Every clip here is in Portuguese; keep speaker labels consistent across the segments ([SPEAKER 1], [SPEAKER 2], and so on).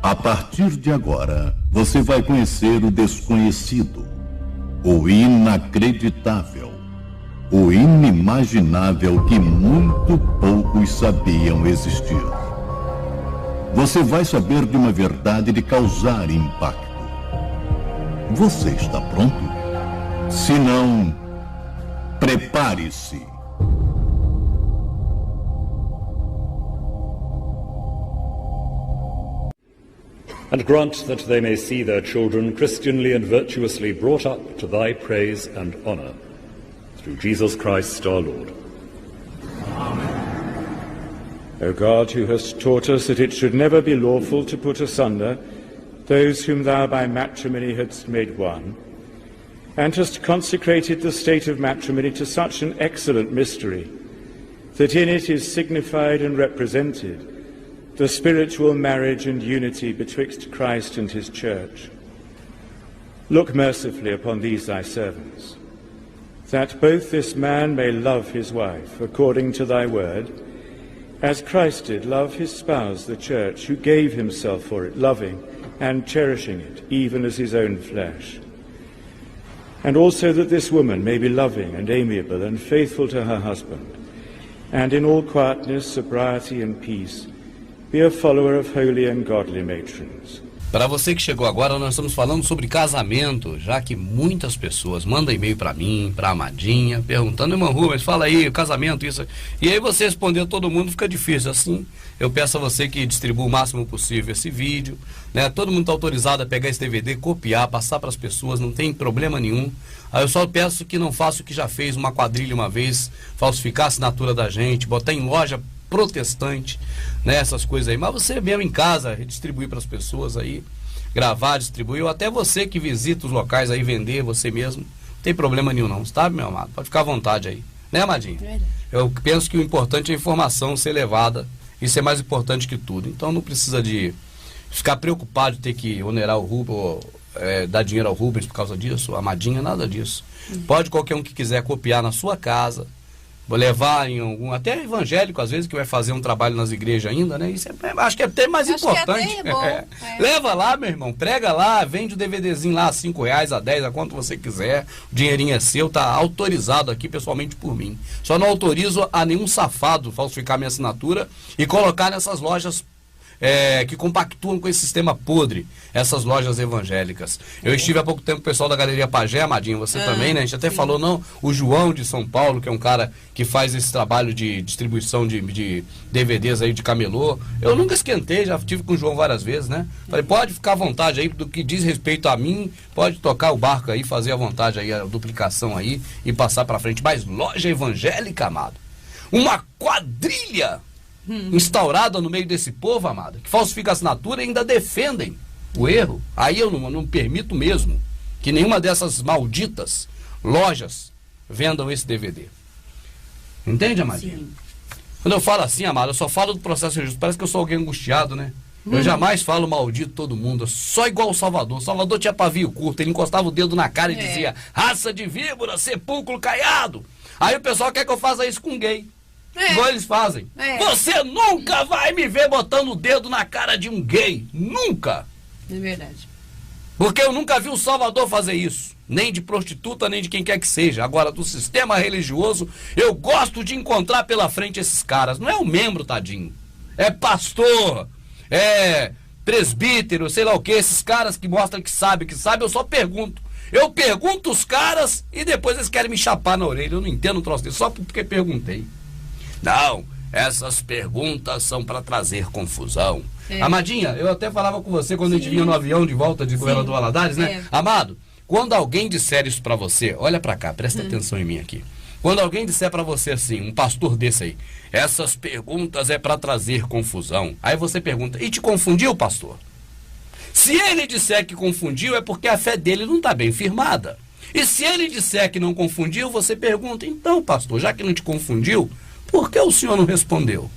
[SPEAKER 1] A partir de agora, você vai conhecer o desconhecido, o inacreditável, o inimaginável que muito poucos sabiam existir. Você vai saber de uma verdade de causar impacto. Você está pronto? Se não, prepare-se.
[SPEAKER 2] And grant that they may see their children Christianly and virtuously brought up to thy praise and honor. Through Jesus Christ our Lord.
[SPEAKER 3] Amen. O God, who hast taught us that it should never be lawful to put asunder those whom thou by matrimony hadst made one, and hast consecrated the state of matrimony to such an excellent mystery, that in it is signified and represented the spiritual marriage and unity betwixt Christ and his church. Look mercifully upon these thy servants, that both this man may love his wife according to thy word, as Christ did love his spouse, the church, who gave himself for it, loving and cherishing it, even as his own flesh. And also that this woman may be loving and amiable and faithful to her husband, and in all quietness, sobriety and peace, be a follower of holy and godly matrons.
[SPEAKER 4] Para você que chegou agora, nós estamos falando sobre casamento, já que muitas pessoas mandam e-mail para mim, para Amadinha, perguntando: irmão Rubens, fala aí, casamento, isso. E aí você responder todo mundo fica difícil. Assim, eu peço a você que distribua o máximo possível esse vídeo, né? Todo mundo está autorizado a pegar esse DVD, copiar, passar para as pessoas, não tem problema nenhum. Aí eu só peço que não faça o que já fez uma quadrilha uma vez, falsificar a assinatura da gente, botar em loja protestante, né, essas coisas aí. Mas você mesmo em casa, distribuir para as pessoas aí, gravar, distribuir, ou até você que visita os locais aí, vender você mesmo, não tem problema nenhum não, sabe, meu amado? Pode ficar à vontade aí, né, Amadinho? Eu penso que o importante é a informação ser levada, isso é mais importante que tudo. Então não precisa de ficar preocupado de ter que onerar o Rubens, ou dar dinheiro ao Rubens por causa disso, a Amadinha, nada disso. Pode qualquer um que quiser copiar na sua casa, vou levar em algum, até evangélico às vezes, que vai fazer um trabalho nas igrejas ainda, né? Isso acho que é até mais importante. Até é bom. Leva lá, meu irmão, prega lá, vende o DVDzinho lá, R$5, R$10, a quanto você quiser, o dinheirinho é seu, tá autorizado aqui pessoalmente por mim. Só não autorizo a nenhum safado falsificar minha assinatura e colocar nessas lojas que compactuam com esse sistema podre, essas lojas evangélicas. Eu estive há pouco tempo com o pessoal da Galeria Pagé, Amadinho, você também, né? A gente até falou, não, o João de São Paulo, que é um cara que faz esse trabalho de distribuição de DVDs aí de camelô. Eu nunca esquentei, já estive com o João várias vezes, né? Falei, pode ficar à vontade aí, do que diz respeito a mim, pode tocar o barco aí, fazer à vontade aí a duplicação aí e passar pra frente. Mas loja evangélica, amado, uma quadrilha instaurada no meio desse povo, amado, que falsifica a assinatura e ainda defendem o erro. Aí eu não permito mesmo que nenhuma dessas malditas lojas vendam esse DVD. Entende, Amadinha? Sim. Quando eu falo assim, amado, eu só falo do processo justo. Parece que eu sou alguém angustiado, né? Eu jamais falo maldito todo mundo, só igual o Salvador. O Salvador tinha pavio curto, ele encostava o dedo na cara e dizia: raça de víbora, sepulcro caiado. Aí o pessoal quer que eu faça isso com gay. Igual eles fazem. Você nunca vai me ver botando o dedo na cara de um gay. Nunca.
[SPEAKER 5] É verdade.
[SPEAKER 4] Porque eu nunca vi o Salvador fazer isso. Nem de prostituta, nem de quem quer que seja. Agora, do sistema religioso, eu gosto de encontrar pela frente esses caras. Não é um membro, tadinho. É pastor. É presbítero, sei lá o que. Esses caras que mostram que sabe, eu só pergunto. Eu pergunto os caras e depois eles querem me chapar na orelha. Eu não entendo um troço desse, só porque perguntei. Não, essas perguntas são para trazer confusão. Amadinha, eu até falava com você quando a gente vinha no avião de volta de Governador Valadares, né? Amado, quando alguém disser isso para você, olha para cá, presta atenção em mim aqui. Quando alguém disser para você assim, um pastor desse aí, essas perguntas é para trazer confusão. Aí você pergunta, e te confundiu, pastor? Se ele disser que confundiu, é porque a fé dele não está bem firmada. E se ele disser que não confundiu, você pergunta, então, pastor, já que não te confundiu, por que o senhor não respondeu?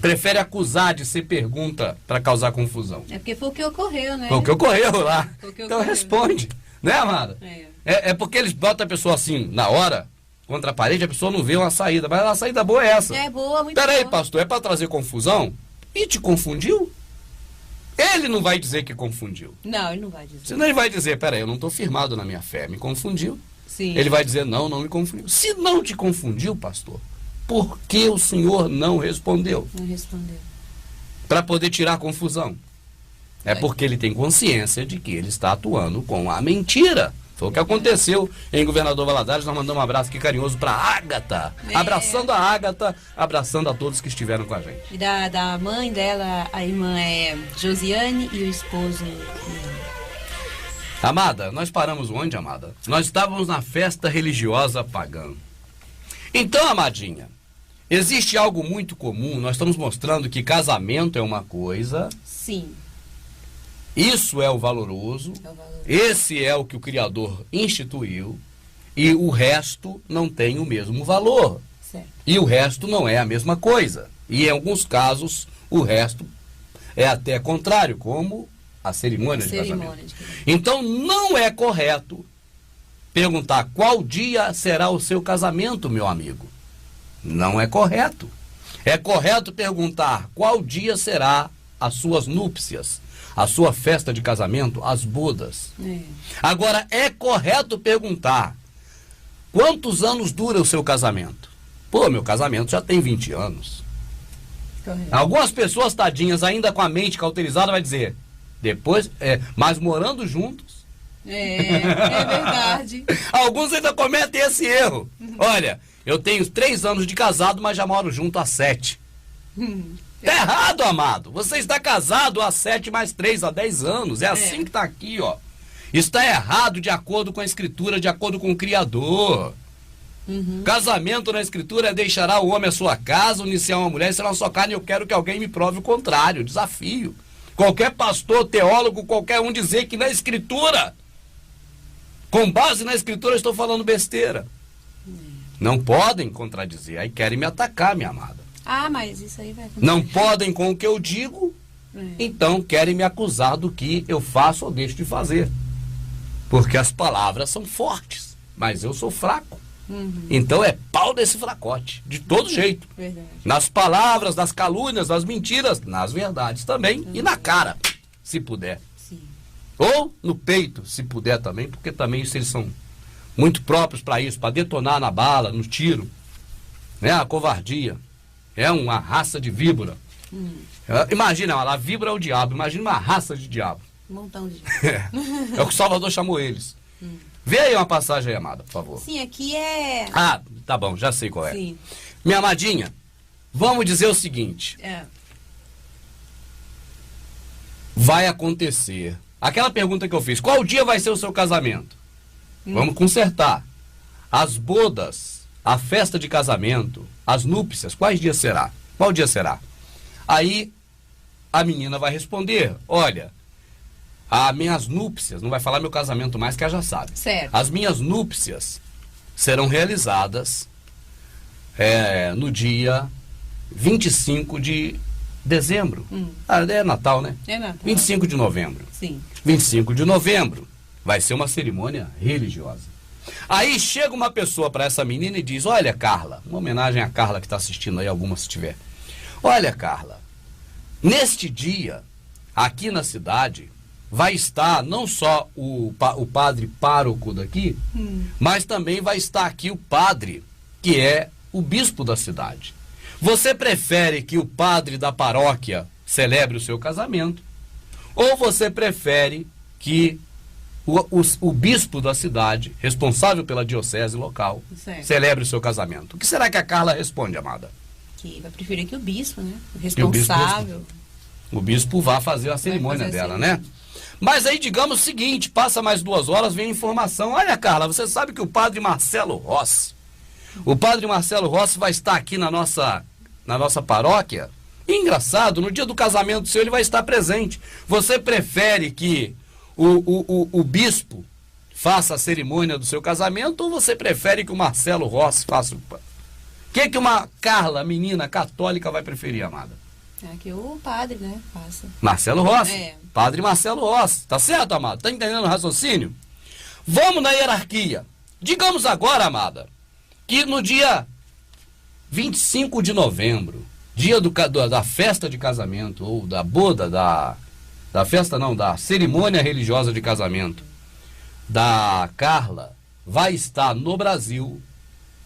[SPEAKER 4] Prefere acusar de ser pergunta para causar confusão.
[SPEAKER 5] É porque foi o que ocorreu, né?
[SPEAKER 4] Foi o que ocorreu lá.
[SPEAKER 5] Então
[SPEAKER 4] responde. Né, amada? É porque eles botam a pessoa assim, na hora, contra a parede, a pessoa não vê uma saída. Mas a saída boa é essa.
[SPEAKER 5] É boa, muito boa.
[SPEAKER 4] Peraí, pastor, é para trazer confusão? E te confundiu? ele não vai dizer que confundiu.
[SPEAKER 5] Não, ele não vai dizer.
[SPEAKER 4] Senão ele vai dizer, peraí, eu não estou firmado na minha fé, me confundiu.
[SPEAKER 5] Sim.
[SPEAKER 4] Ele vai dizer, não, não me confundiu. Se não te confundiu, pastor, por que o senhor não respondeu?
[SPEAKER 5] Não respondeu.
[SPEAKER 4] Para poder tirar a confusão. É porque ele tem consciência de que ele está atuando com a mentira. Foi o que aconteceu em Governador Valadares. Nós mandamos um abraço aqui carinhoso para a Ágata. Abraçando a Ágata, abraçando a todos que estiveram com a gente.
[SPEAKER 5] E da mãe dela, a irmã é Josiane e o esposo...
[SPEAKER 4] Amada, nós paramos onde, amada? Nós estávamos na festa religiosa pagã. Então, amadinha, existe algo muito comum. Nós estamos mostrando que casamento é uma coisa.
[SPEAKER 5] Sim.
[SPEAKER 4] Isso é o valoroso.
[SPEAKER 5] É o valoroso.
[SPEAKER 4] Esse é o que o Criador instituiu. E o resto não tem o mesmo valor.
[SPEAKER 5] Certo.
[SPEAKER 4] E o resto não é a mesma coisa. E em alguns casos, o resto é até contrário, como a cerimônia de casamento. Então, não é correto perguntar qual dia será o seu casamento, meu amigo. Não é correto. É correto perguntar qual dia será as suas núpcias, a sua festa de casamento, as bodas. Agora, é correto perguntar quantos anos dura o seu casamento. Pô, meu casamento já tem 20 anos.
[SPEAKER 5] Correto.
[SPEAKER 4] Algumas pessoas, tadinhas, ainda com a mente cauterizada, vai dizer... Depois, mas morando juntos.
[SPEAKER 5] É verdade.
[SPEAKER 4] Alguns ainda cometem esse erro. Olha, eu tenho 3 anos de casado, mas já moro junto há 7. Tá errado, amado. Você está casado há 7 mais 3, há 10 anos. É assim que está aqui, ó. Está errado de acordo com a Escritura, de acordo com o Criador. Casamento na Escritura é deixará o homem a sua casa, unir-se a uma mulher e será uma só carne. Eu quero que alguém me prove o contrário. Desafio. Qualquer pastor, teólogo, qualquer um dizer que na Escritura, com base na Escritura, eu estou falando besteira. Não podem contradizer. Aí querem me atacar, minha amada.
[SPEAKER 5] Ah, mas isso aí vai...
[SPEAKER 4] Não podem com o que eu digo, então querem me acusar do que eu faço ou deixo de fazer. Porque as palavras são fortes, mas eu sou fraco. Então é pau desse fracote, de todo jeito.
[SPEAKER 5] Verdade.
[SPEAKER 4] Nas palavras, nas calúnias, nas mentiras, nas verdades também. E na cara, se puder.
[SPEAKER 5] Sim.
[SPEAKER 4] Ou no peito, se puder também, porque também isso, eles são muito próprios para isso, para detonar na bala, no tiro. É a covardia. É uma raça de víbora. Imagina, a víbora é o diabo. Imagina uma raça de diabo.
[SPEAKER 5] Um montão de...
[SPEAKER 4] É o que o Salvador chamou eles. Vê aí uma passagem aí, amada, por favor.
[SPEAKER 5] Sim, aqui é...
[SPEAKER 4] Ah, tá bom, já sei qual é.
[SPEAKER 5] Sim.
[SPEAKER 4] Minha amadinha, vamos dizer o seguinte. Vai acontecer. Aquela pergunta que eu fiz, qual dia vai ser o seu casamento? Vamos consertar. As bodas, a festa de casamento, as núpcias, quais dias será? Qual dia será? Aí a menina vai responder, olha... As minhas núpcias, não vai falar meu casamento mais, que ela já sabe.
[SPEAKER 5] Certo.
[SPEAKER 4] As minhas núpcias serão realizadas no dia 25 de dezembro. É Natal, né?
[SPEAKER 5] É Natal.
[SPEAKER 4] 25 de novembro.
[SPEAKER 5] Sim.
[SPEAKER 4] 25 de novembro vai ser uma cerimônia religiosa. Aí chega uma pessoa para essa menina e diz, olha, Carla, uma homenagem à Carla que está assistindo aí, alguma se tiver. Olha, Carla, neste dia, aqui na cidade... vai estar não só o padre pároco daqui, mas também vai estar aqui o padre, que é o bispo da cidade. Você prefere que o padre da paróquia celebre o seu casamento? Ou você prefere que o bispo da cidade, responsável pela diocese local, celebre o seu casamento? O que será que a Carla responde, amada?
[SPEAKER 5] Que vai preferir que o bispo, né? O responsável.
[SPEAKER 4] O bispo vai fazer a cerimônia dela, né? Mas aí digamos o seguinte, passa mais 2 horas, vem a informação. Olha, Carla, você sabe que o padre Marcelo Rossi, vai estar aqui na nossa paróquia? E engraçado, no dia do casamento seu ele vai estar presente. Você prefere que o bispo faça a cerimônia do seu casamento ou você prefere que o Marcelo Rossi faça o... que uma Carla, menina católica, vai preferir, amada?
[SPEAKER 5] É que o padre, né, passa.
[SPEAKER 4] Marcelo Rossi. Padre Marcelo Rossi. Tá certo, amada? Tá entendendo o raciocínio? Vamos na hierarquia. Digamos agora, amada, que no dia 25 de novembro, dia da festa de casamento, ou da boda da cerimônia religiosa de casamento da Carla, vai estar no Brasil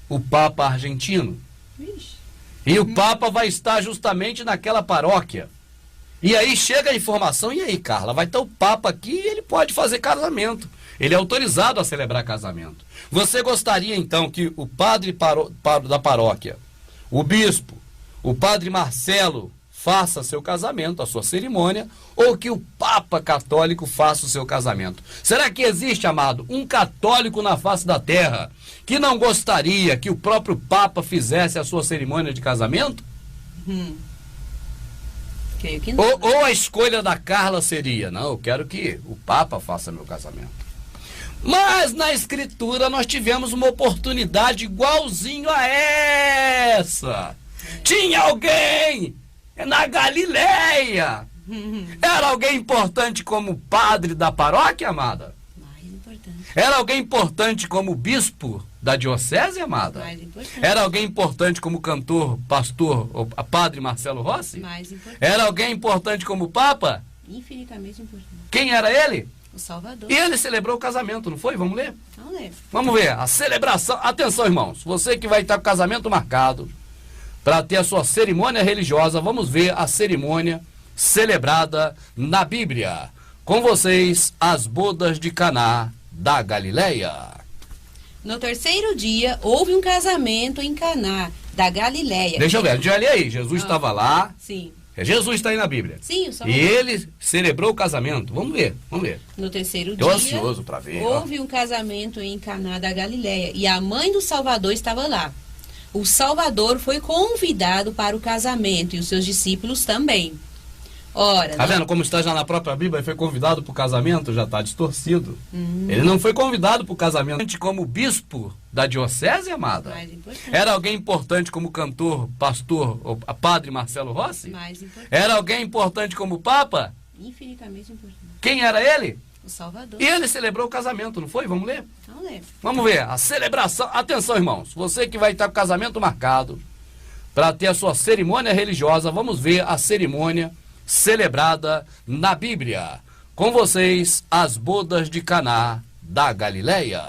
[SPEAKER 4] o Papa argentino.
[SPEAKER 5] Vixe.
[SPEAKER 4] E o Papa vai estar justamente naquela paróquia. E aí chega a informação, e aí, Carla, vai ter o Papa aqui e ele pode fazer casamento. Ele é autorizado a celebrar casamento. Você gostaria, então, que o padre da paróquia, o bispo, o padre Marcelo, faça seu casamento, a sua cerimônia, ou que o Papa católico faça o seu casamento? Será que existe, amado, um católico na face da terra que não gostaria que o próprio Papa fizesse a sua cerimônia de casamento?
[SPEAKER 5] Creio que não.
[SPEAKER 4] Ou a escolha da Carla seria, não, eu quero que o Papa faça meu casamento. Mas na Escritura nós tivemos uma oportunidade igualzinho a essa. Tinha alguém na Galileia. Era alguém importante como padre da paróquia, amada?
[SPEAKER 5] Mais importante.
[SPEAKER 4] Era alguém importante como bispo da diocese, amada?
[SPEAKER 5] Mais importante.
[SPEAKER 4] Era alguém importante como cantor, pastor, ou padre Marcelo Rossi?
[SPEAKER 5] Mais importante.
[SPEAKER 4] Era alguém importante como papa?
[SPEAKER 5] Infinitamente importante.
[SPEAKER 4] Quem era ele?
[SPEAKER 5] O Salvador.
[SPEAKER 4] E ele celebrou o casamento, não foi? Vamos ler?
[SPEAKER 5] Não lembro.
[SPEAKER 4] Vamos ver, a celebração. Atenção, irmãos, você que vai estar com o casamento marcado para ter a sua cerimônia religiosa, vamos ver a cerimônia celebrada na Bíblia. Com vocês, as bodas de Caná da Galileia.
[SPEAKER 5] No terceiro dia, houve um casamento em Caná da Galileia.
[SPEAKER 4] Deixa eu ver, a gente vai ler aí. Jesus estava lá.
[SPEAKER 5] Sim.
[SPEAKER 4] Jesus está aí na Bíblia.
[SPEAKER 5] Sim, o
[SPEAKER 4] E
[SPEAKER 5] Salvador.
[SPEAKER 4] ele celebrou o casamento. Vamos ver, vamos ver.
[SPEAKER 5] No terceiro
[SPEAKER 4] Tô
[SPEAKER 5] dia,
[SPEAKER 4] ansioso para ver. ó.
[SPEAKER 5] houve um casamento em Caná da Galileia e a mãe do Salvador estava lá. O Salvador foi convidado para o casamento e os seus discípulos também. Ora,
[SPEAKER 4] Tá vendo como está já na própria Bíblia? Ele foi convidado para o casamento, já está distorcido. Ele não foi convidado para o casamento como bispo da diocese, amada?
[SPEAKER 5] mais importante.
[SPEAKER 4] Era alguém importante como cantor, pastor, ou padre Marcelo Rossi?
[SPEAKER 5] Mais importante.
[SPEAKER 4] Era alguém importante como papa?
[SPEAKER 5] Infinitamente importante.
[SPEAKER 4] Quem era ele?
[SPEAKER 5] O Salvador.
[SPEAKER 4] E ele celebrou o casamento, não foi? Vamos ler?
[SPEAKER 5] Não lembro.
[SPEAKER 4] Vamos ver, a celebração. Atenção, irmãos, você que vai estar com o casamento marcado para ter a sua cerimônia religiosa, vamos ver a cerimônia celebrada na Bíblia. Com vocês, as bodas de Caná da Galileia.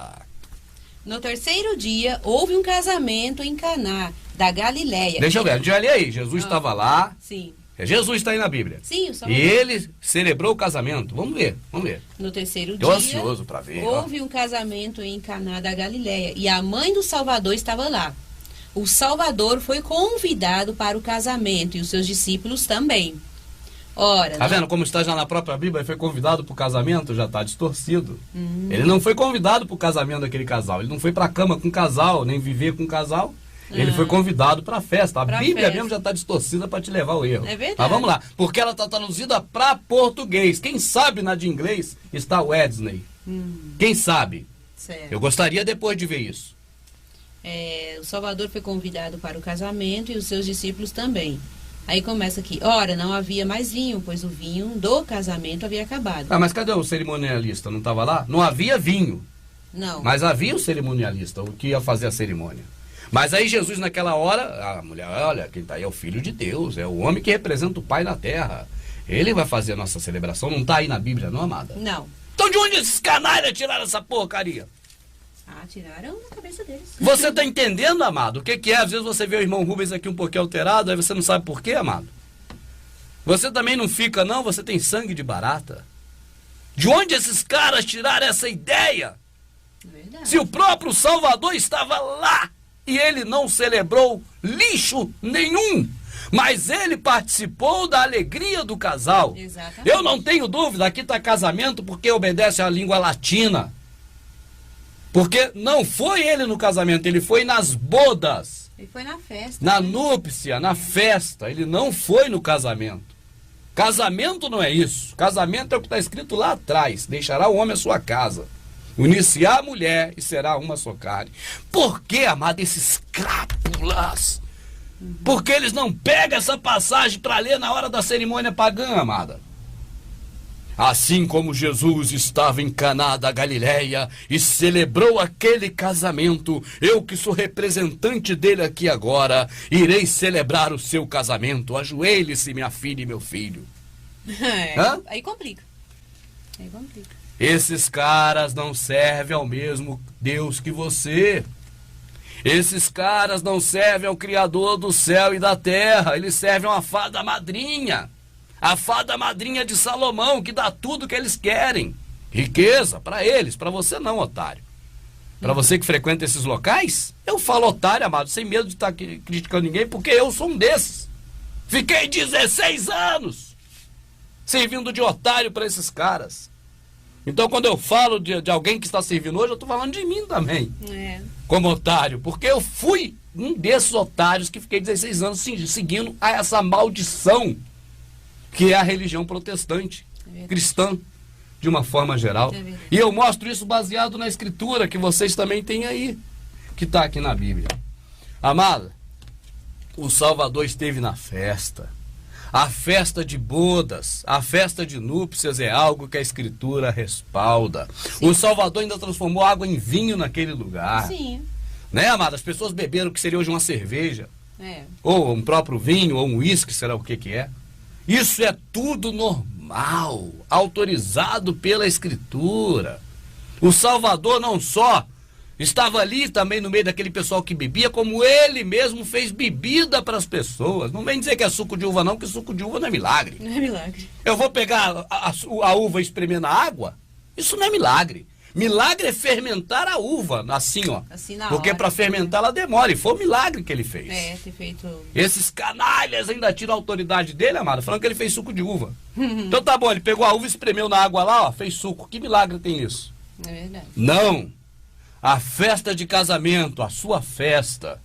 [SPEAKER 5] No terceiro dia, houve um casamento em Caná da Galileia.
[SPEAKER 4] Deixa eu ver, a gente vai ler aí. Jesus estava lá.
[SPEAKER 5] Sim.
[SPEAKER 4] Jesus está aí na Bíblia.
[SPEAKER 5] Sim, o
[SPEAKER 4] E
[SPEAKER 5] Salvador.
[SPEAKER 4] ele celebrou o casamento. Vamos ver, vamos ver.
[SPEAKER 5] No terceiro
[SPEAKER 4] Tô
[SPEAKER 5] dia,
[SPEAKER 4] ansioso para ver. ó.
[SPEAKER 5] houve um casamento em Caná da Galileia e a mãe do Salvador estava lá. O Salvador foi convidado para o casamento e os seus discípulos também. Ora,
[SPEAKER 4] Tá vendo como está já na própria Bíblia? Ele foi convidado para o casamento, já está distorcido. Ele não foi convidado para o casamento daquele casal. Ele não foi para a cama com o casal, nem viver com o casal. Ele foi convidado para a festa. A
[SPEAKER 5] Pra
[SPEAKER 4] Bíblia
[SPEAKER 5] festa.
[SPEAKER 4] mesmo já está distorcida para te levar ao erro.
[SPEAKER 5] É verdade.
[SPEAKER 4] Mas vamos lá, porque ela está traduzida para português. Quem sabe na de inglês está o Wesley. Quem sabe?
[SPEAKER 5] certo.
[SPEAKER 4] Eu gostaria depois de ver isso.
[SPEAKER 5] O Salvador foi convidado para o casamento e os seus discípulos também. Aí começa aqui. Ora, não havia mais vinho, pois o vinho do casamento havia acabado.
[SPEAKER 4] Ah, mas cadê o cerimonialista? Não estava lá? Não havia vinho,
[SPEAKER 5] Não.
[SPEAKER 4] mas havia o cerimonialista, o que ia fazer a cerimônia. Mas aí Jesus naquela hora, a mulher, olha, quem está aí é o Filho de Deus, é o homem que representa o Pai na terra. Ele vai fazer a nossa celebração, não está aí na Bíblia não, amada?
[SPEAKER 5] Não.
[SPEAKER 4] Então de onde esses canalhas tiraram essa porcaria?
[SPEAKER 5] Ah, tiraram da cabeça deles.
[SPEAKER 4] Você está entendendo, amado? O que é? Às vezes você vê o irmão Rubens aqui um pouquinho alterado, aí você não sabe por quê, amado. Você também não fica, não? Você tem sangue de barata. De onde esses caras tiraram essa ideia?
[SPEAKER 5] Verdade.
[SPEAKER 4] Se o próprio Salvador estava lá e ele não celebrou lixo nenhum, mas ele participou da alegria do casal.
[SPEAKER 5] Exatamente.
[SPEAKER 4] Eu não tenho dúvida, aqui está casamento porque obedece à língua latina. Porque não foi ele no casamento, ele foi nas bodas,
[SPEAKER 5] Ele foi na festa.
[SPEAKER 4] na
[SPEAKER 5] né?
[SPEAKER 4] núpcia, na festa. Ele não foi no casamento. Casamento não é isso. Casamento é o que está escrito lá atrás. Deixará o homem a sua casa, unir-se-á a mulher e será uma só carne. Por que, amado, esses crápulas? Porque eles não pegam essa passagem para ler na hora da cerimônia pagã, amada. Assim como Jesus estava em Caná da Galileia e celebrou aquele casamento, eu que sou representante dele aqui agora, irei celebrar o seu casamento. Ajoelhe-se, minha filha e meu filho.
[SPEAKER 5] Aí complica. Aí complica.
[SPEAKER 4] Esses caras não servem ao mesmo Deus que você. Esses caras não servem ao Criador do céu e da terra. Eles servem a uma fada madrinha. A fada madrinha de Salomão, que dá tudo que eles querem. Riqueza para eles, para você não, otário. Para você que frequenta esses locais, eu falo otário, amado, sem medo de estar criticando ninguém, porque eu sou um desses. Fiquei 16 anos servindo de otário para esses caras. Então, quando eu falo de alguém que está servindo hoje, eu estou falando de mim também, como otário, porque eu fui um desses otários que fiquei 16 anos seguindo a essa maldição que é a religião protestante, cristã, de uma forma geral. E eu mostro isso baseado na escritura que vocês também têm aí, que está aqui na Bíblia. Amada, o Salvador esteve na festa. A festa de bodas, a festa de núpcias é algo que a escritura respalda. Sim. O Salvador ainda transformou água em vinho naquele lugar.
[SPEAKER 5] Sim.
[SPEAKER 4] Né, amada? As pessoas beberam o que seria hoje uma cerveja. Ou um próprio vinho, ou um uísque, será o que é. Isso é tudo normal, autorizado pela escritura. O Salvador não só estava ali também no meio daquele pessoal que bebia, como ele mesmo fez bebida para as pessoas. Não vem dizer que é suco de uva não, que suco de uva não é milagre.
[SPEAKER 5] Não é milagre.
[SPEAKER 4] Eu vou pegar a uva e espremer na água? Isso não é milagre. Milagre é fermentar a uva, assim, ó. Assim na porque para fermentar ela demora, e foi o milagre que ele fez.
[SPEAKER 5] Ter feito...
[SPEAKER 4] Esses canalhas ainda tiram a autoridade dele, amado, falando que ele fez suco de uva. Então tá bom, ele pegou a uva e espremeu na água lá, ó, fez suco. Que milagre tem isso?
[SPEAKER 5] É verdade.
[SPEAKER 4] Não. A festa de casamento, a sua festa,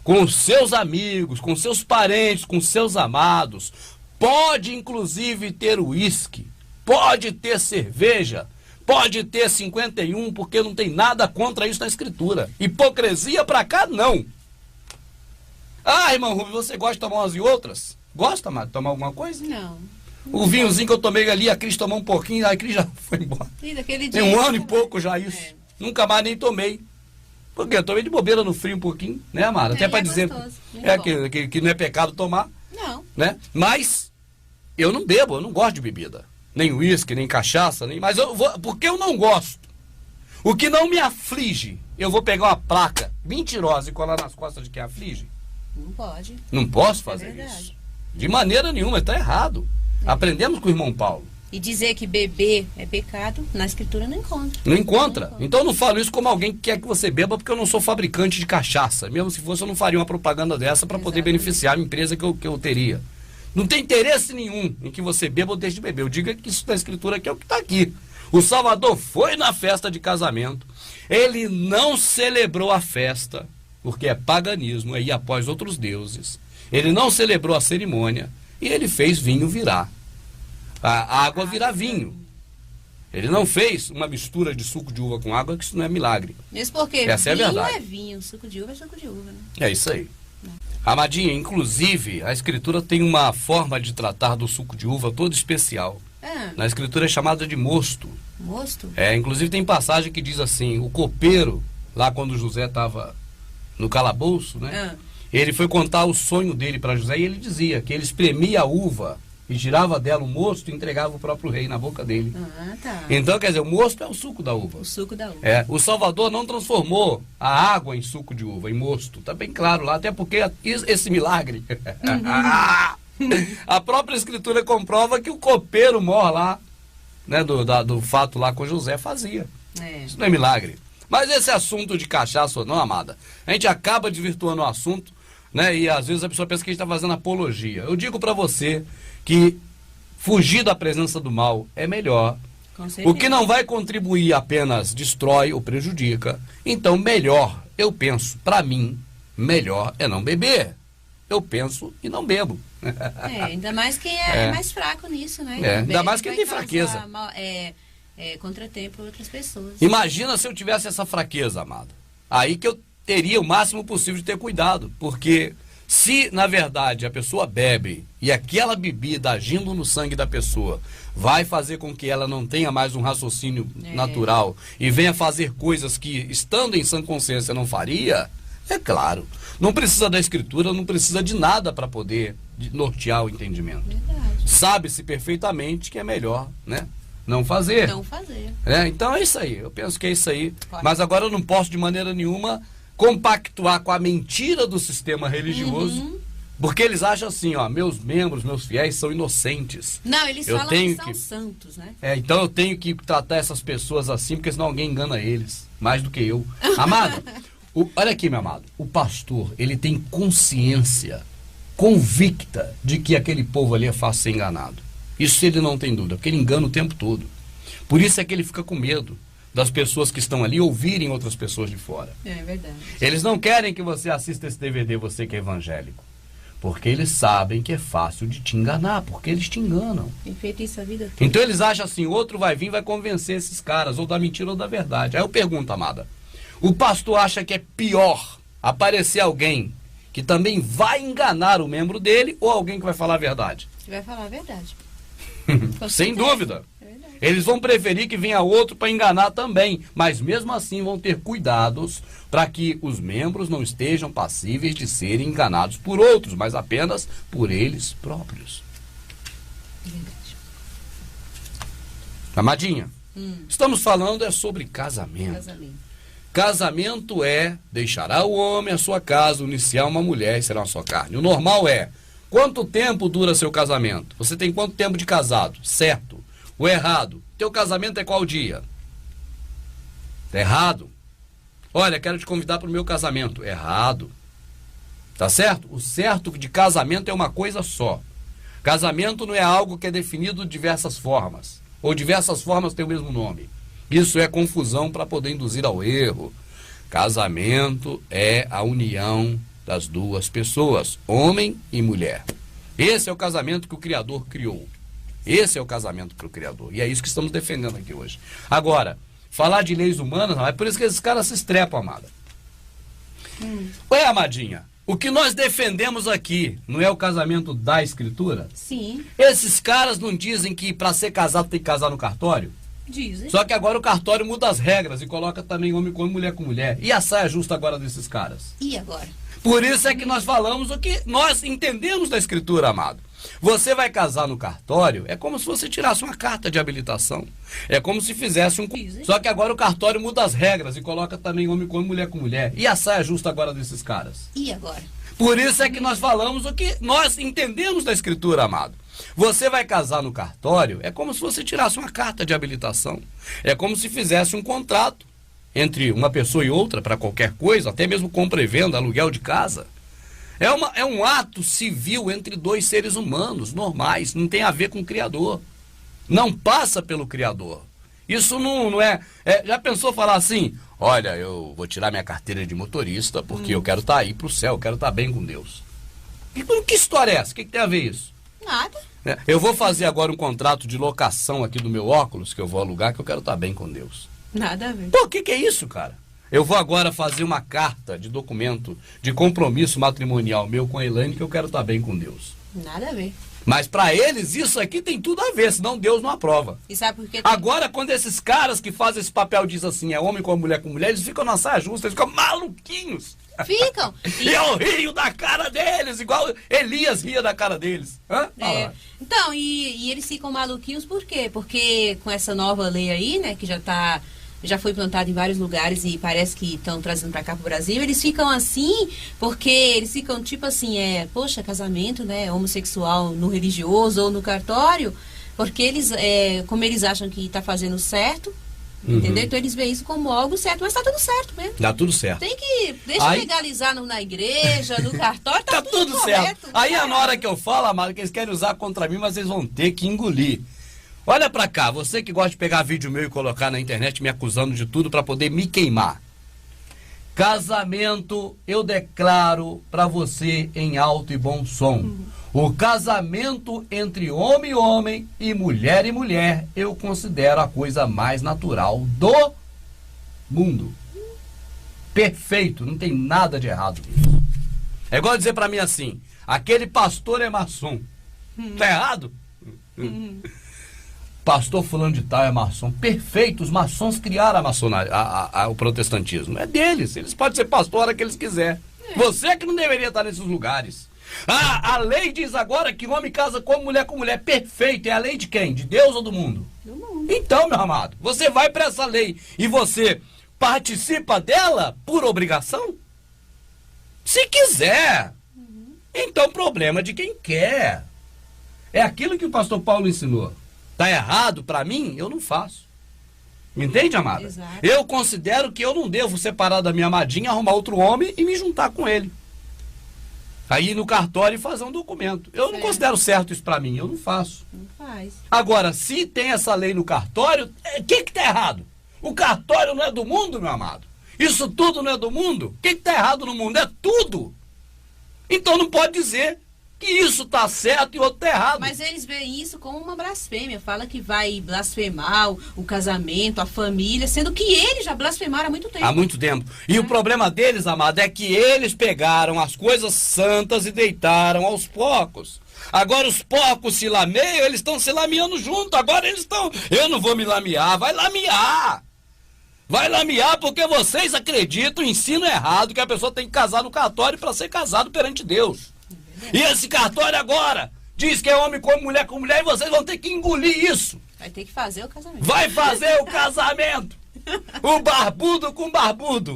[SPEAKER 4] com os seus amigos, com seus parentes, com seus amados, pode inclusive ter uísque, pode ter cerveja, pode ter 51, porque não tem nada contra isso na escritura. Hipocrisia pra cá, não. Ah, irmão Rubem, você gosta de tomar umas e outras? Gosta, amado, de tomar alguma coisa?
[SPEAKER 5] Não.
[SPEAKER 4] O vinhozinho que eu tomei ali, a Cris tomou um pouquinho, a Cris já foi embora.
[SPEAKER 5] E daquele
[SPEAKER 4] dia, tem um ano e pouco já isso. Nunca mais nem tomei. Porque eu tomei de bobeira no frio um pouquinho, né, Amara? Até para dizer que não é pecado tomar.
[SPEAKER 5] Não.
[SPEAKER 4] Né? Mas eu não bebo, eu não gosto de bebida. Nem uísque, nem cachaça, nem... Mas eu vou... Porque eu não gosto. O que não me aflige, eu vou pegar uma placa mentirosa e colar nas costas de quem aflige?
[SPEAKER 5] Não pode.
[SPEAKER 4] Não posso fazer isso. De maneira nenhuma, está errado. Aprendemos com o irmão Paulo.
[SPEAKER 5] E dizer que beber é pecado, na escritura não encontra.
[SPEAKER 4] Não encontra? Então eu não falo isso como alguém que quer que você beba, porque eu não sou fabricante de cachaça. Mesmo se fosse, eu não faria uma propaganda dessa para poder beneficiar a empresa que eu teria. Não tem interesse nenhum em que você beba ou deixe de beber. Eu digo que isso da escritura aqui é o que está aqui. O Salvador foi na festa de casamento. Ele não celebrou a festa, porque é paganismo, é ir após outros deuses. Ele não celebrou a cerimônia e ele fez vinho virar. A água virar vinho. Ele não fez uma mistura de suco de uva com água, que isso não é milagre.
[SPEAKER 5] Isso porque
[SPEAKER 4] essa é a verdade.
[SPEAKER 5] Vinho é vinho, suco de uva é suco de uva, né?
[SPEAKER 4] É isso aí. Amadinha, inclusive, a escritura tem uma forma de tratar do suco de uva todo especial. Na escritura é chamada de mosto.
[SPEAKER 5] Mosto?
[SPEAKER 4] Inclusive tem passagem que diz assim, o copeiro, lá quando José estava no calabouço, né? Ele foi contar o sonho dele para José e ele dizia que ele espremia a uva e tirava dela o mosto e entregava o próprio rei na boca dele. Então, quer dizer, o mosto é o suco da uva.
[SPEAKER 5] O suco da uva.
[SPEAKER 4] O Salvador não transformou a água em suco de uva, em mosto. Tá bem claro lá, até porque esse milagre... A própria escritura comprova que o copeiro mor lá, né, do fato lá com José, fazia. Isso não é milagre. Mas esse assunto de cachaça ou não, amada, a gente acaba desvirtuando o assunto, né, e às vezes a pessoa pensa que a gente está fazendo apologia. Eu digo para você que fugir da presença do mal é melhor. O que não vai contribuir apenas destrói ou prejudica. Então, melhor, eu penso, para mim, melhor é não beber. Eu penso e não bebo.
[SPEAKER 5] Ainda mais quem é mais fraco nisso, né?
[SPEAKER 4] Ainda mais quem tem fraqueza.
[SPEAKER 5] Contratempo para outras pessoas.
[SPEAKER 4] Imagina se eu tivesse essa fraqueza, amada. Aí que eu teria o máximo possível de ter cuidado. Porque se, na verdade, a pessoa bebe e aquela bebida agindo no sangue da pessoa vai fazer com que ela não tenha mais um raciocínio natural e venha fazer coisas que, estando em sã consciência, não faria, É claro. Não precisa da escritura, não precisa de nada para poder nortear o entendimento.
[SPEAKER 5] Verdade.
[SPEAKER 4] Sabe-se perfeitamente que é melhor, né? Não fazer.
[SPEAKER 5] Não fazer.
[SPEAKER 4] Então é isso aí. Eu penso que é isso aí.
[SPEAKER 5] Pode.
[SPEAKER 4] Mas agora eu não posso de maneira nenhuma compactuar com a mentira do sistema religioso. Porque eles acham assim, ó, meus membros, meus fiéis são inocentes.
[SPEAKER 5] Não, eles
[SPEAKER 4] Eu
[SPEAKER 5] falam
[SPEAKER 4] tenho
[SPEAKER 5] que são
[SPEAKER 4] que-
[SPEAKER 5] santos, né?
[SPEAKER 4] Então eu tenho que tratar essas pessoas assim, porque senão alguém engana eles, mais do que eu. Amado, olha aqui, meu amado, o pastor, ele tem consciência convicta de que aquele povo ali é fácil ser enganado. Isso ele não tem dúvida, porque ele engana o tempo todo. Por isso é que ele fica com medo das pessoas que estão ali ouvirem outras pessoas de fora.
[SPEAKER 5] É verdade.
[SPEAKER 4] Eles não querem que você assista esse DVD, você que é evangélico. Porque eles sabem que é fácil de te enganar, porque eles te enganam.
[SPEAKER 5] Tem feito isso a vida toda.
[SPEAKER 4] Então eles acham assim, outro vai vir e vai convencer esses caras, ou da mentira ou da verdade. Aí eu pergunto, amada, o pastor acha que é pior aparecer alguém que também vai enganar o membro dele, ou alguém que vai falar a verdade?
[SPEAKER 5] Você vai falar a verdade. Com
[SPEAKER 4] Sem
[SPEAKER 5] certeza.
[SPEAKER 4] dúvida.
[SPEAKER 5] É verdade.
[SPEAKER 4] Eles vão preferir que venha outro para enganar também, mas mesmo assim vão ter cuidados para que os membros não estejam passíveis de serem enganados por outros, mas apenas por eles próprios.
[SPEAKER 5] Verdade.
[SPEAKER 4] Amadinha, estamos falando é sobre casamento.
[SPEAKER 5] Casamento.
[SPEAKER 4] Casamento é, deixará o homem a sua casa, uniciar uma mulher e será uma só carne. O normal é, quanto tempo dura seu casamento? Você tem quanto tempo de casado? Certo. O errado, teu casamento é qual dia? Errado. Olha, quero te convidar para o meu casamento. Errado. Tá certo? O certo de casamento é uma coisa só. Casamento não é algo que é definido de diversas formas. Ou diversas formas têm o mesmo nome. Isso é confusão para poder induzir ao erro. Casamento é a união das duas pessoas, homem e mulher. Esse é o casamento que o Criador criou. Esse é o casamento para o Criador. E é isso que estamos defendendo aqui hoje. Agora, falar de leis humanas, é por isso que esses caras se estrepam, amada. Ué, amadinha, o que nós defendemos aqui não é o casamento da Escritura?
[SPEAKER 5] Sim,
[SPEAKER 4] Esses caras não dizem que para ser casado tem que casar no cartório?
[SPEAKER 5] dizem.
[SPEAKER 4] Só que agora o cartório muda as regras e coloca também homem com homem, mulher com mulher. E a saia justa agora desses caras?
[SPEAKER 5] E agora?
[SPEAKER 4] Por isso é que nós falamos o que nós entendemos da Escritura, amado. Você vai casar no cartório, é como se você tirasse uma carta de habilitação. É como se fizesse um... Só que agora o cartório muda as regras e coloca também homem com homem, mulher com mulher. E a saia justa agora desses caras?
[SPEAKER 5] E agora?
[SPEAKER 4] Por isso é que nós falamos o que nós entendemos da Escritura, amado. Você vai casar no cartório, é como se você tirasse uma carta de habilitação. É como se fizesse um contrato entre uma pessoa e outra para qualquer coisa, até mesmo compra e venda, aluguel de casa. É um ato civil entre dois seres humanos, normais, não tem a ver com o Criador. Não passa pelo Criador. Isso não é... Já pensou falar assim, olha, eu vou tirar minha carteira de motorista porque eu quero estar aí pro céu, eu quero estar bem com Deus. Que história é essa? O que tem a ver isso?
[SPEAKER 5] Nada.
[SPEAKER 4] Eu vou fazer agora um contrato de locação aqui do meu óculos, que eu vou alugar, que eu quero estar bem com Deus.
[SPEAKER 5] Nada a ver.
[SPEAKER 4] Pô, o que é isso, cara? Eu vou agora fazer uma carta de documento de compromisso matrimonial meu com a Elaine, que eu quero estar bem com Deus.
[SPEAKER 5] Nada a ver.
[SPEAKER 4] Mas para eles isso aqui tem tudo a ver, senão Deus não aprova.
[SPEAKER 5] E sabe por quê?
[SPEAKER 4] Agora, quando esses caras que fazem esse papel dizem assim, é homem com mulher, eles ficam na saia justa, eles ficam maluquinhos.
[SPEAKER 5] Ficam.
[SPEAKER 4] E eu rio da cara deles, igual Elias ria da cara deles. Hã? Fala lá.
[SPEAKER 5] Então, e eles ficam maluquinhos por quê? Porque com essa nova lei aí, né, que já foi plantada em vários lugares e parece que estão trazendo para cá pro Brasil, eles ficam assim, porque eles ficam tipo assim, poxa, casamento, né, homossexual no religioso ou no cartório, porque eles, como eles acham que tá fazendo certo, entendeu? Então eles veem isso como algo certo, mas tá tudo certo mesmo.
[SPEAKER 4] Dá tudo certo.
[SPEAKER 5] Tem que, legalizar na igreja, no cartório,
[SPEAKER 4] Tá tudo
[SPEAKER 5] correto,
[SPEAKER 4] certo. Aí
[SPEAKER 5] tá
[SPEAKER 4] na hora que eu falo, amado, que eles querem usar contra mim, mas eles vão ter que engolir. Olha pra cá, você que gosta de pegar vídeo meu e colocar na internet me acusando de tudo pra poder me queimar. Casamento, eu declaro pra você em alto e bom som. O casamento entre homem e homem e mulher, eu considero a coisa mais natural do mundo. Perfeito, não tem nada de errado nisso. É igual dizer pra mim assim, aquele pastor é maçom. Tá errado? pastor fulano de tal é maçom. Perfeito, os maçons criaram a maçonaria, o protestantismo. É deles, eles podem ser pastor a hora que eles quiserem. Você é que não deveria estar nesses lugares. A lei diz agora que homem casa com mulher. Perfeito, é a lei de quem? De Deus ou do mundo?
[SPEAKER 5] Do mundo.
[SPEAKER 4] Então, meu amado, você vai para essa lei e você participa dela por obrigação? Se quiser. Então, problema de quem quer. É aquilo que o pastor Paulo ensinou. Tá errado para mim? Eu não faço. Entende, amada?
[SPEAKER 5] Exato.
[SPEAKER 4] Eu considero que eu não devo separar da minha amadinha, arrumar outro homem e me juntar com ele. Aí ir no cartório e fazer um documento. Eu não considero certo isso para mim, eu não faço.
[SPEAKER 5] Não faz.
[SPEAKER 4] Agora, se tem essa lei no cartório, o que tá errado? O cartório não é do mundo, meu amado? Isso tudo não é do mundo? O que tá errado no mundo? É tudo. Então não pode dizer que isso tá certo e outro tá errado.
[SPEAKER 5] Mas eles veem isso como uma blasfêmia. Fala que vai blasfemar o casamento, a família, sendo que eles já blasfemaram há muito tempo.
[SPEAKER 4] Há muito tempo. E o problema deles, amado, é que eles pegaram as coisas santas e deitaram aos porcos. Agora os porcos se lameiam, eles estão se lameando junto. Agora eles estão... Eu não vou me lamear, vai lamear. Vai lamear porque vocês acreditam, ensino errado, que a pessoa tem que casar no cartório para ser casado perante Deus. E esse cartório agora diz que é homem com mulher e vocês vão ter que engolir isso.
[SPEAKER 5] Vai ter que fazer o casamento.
[SPEAKER 4] Vai fazer o casamento. O barbudo com barbudo.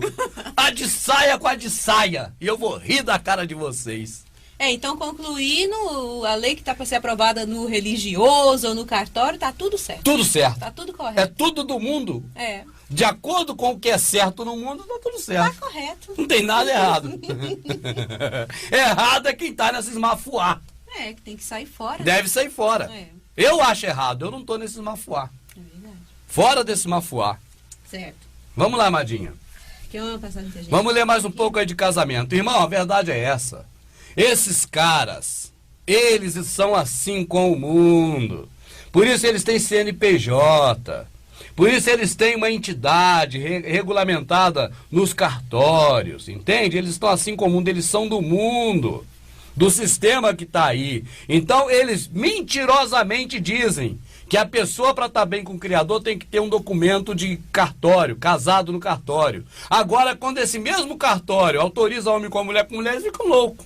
[SPEAKER 4] A de saia com a de saia. E eu vou rir da cara de vocês.
[SPEAKER 5] Então, concluindo, a lei que está para ser aprovada no religioso ou no cartório, tá tudo certo.
[SPEAKER 4] Tudo certo.
[SPEAKER 5] Tá tudo correto.
[SPEAKER 4] É tudo do mundo.
[SPEAKER 5] É.
[SPEAKER 4] De acordo com o que é certo no mundo, tá tudo certo.
[SPEAKER 5] Tá correto.
[SPEAKER 4] Não tem nada errado. Errado é quem tá nesses mafuá.
[SPEAKER 5] Que tem que sair fora.
[SPEAKER 4] Deve sair fora. Eu acho errado, eu não tô nesses mafuá.
[SPEAKER 5] É verdade.
[SPEAKER 4] Fora desse mafuá.
[SPEAKER 5] Certo.
[SPEAKER 4] Vamos lá, Madinha.
[SPEAKER 5] Que é uma passagem que a gente...
[SPEAKER 4] Vamos ler mais um pouco aí de casamento. Irmão, a verdade é essa. Esses caras, eles são assim com o mundo. Por isso eles têm CNPJ. Por isso eles têm uma entidade regulamentada nos cartórios, entende? Eles estão assim com o mundo, eles são do mundo, do sistema que está aí. Então eles mentirosamente dizem que a pessoa para estar bem com o Criador tem que ter um documento de cartório, casado no cartório. Agora, quando esse mesmo cartório autoriza homem com mulher, eles ficam loucos.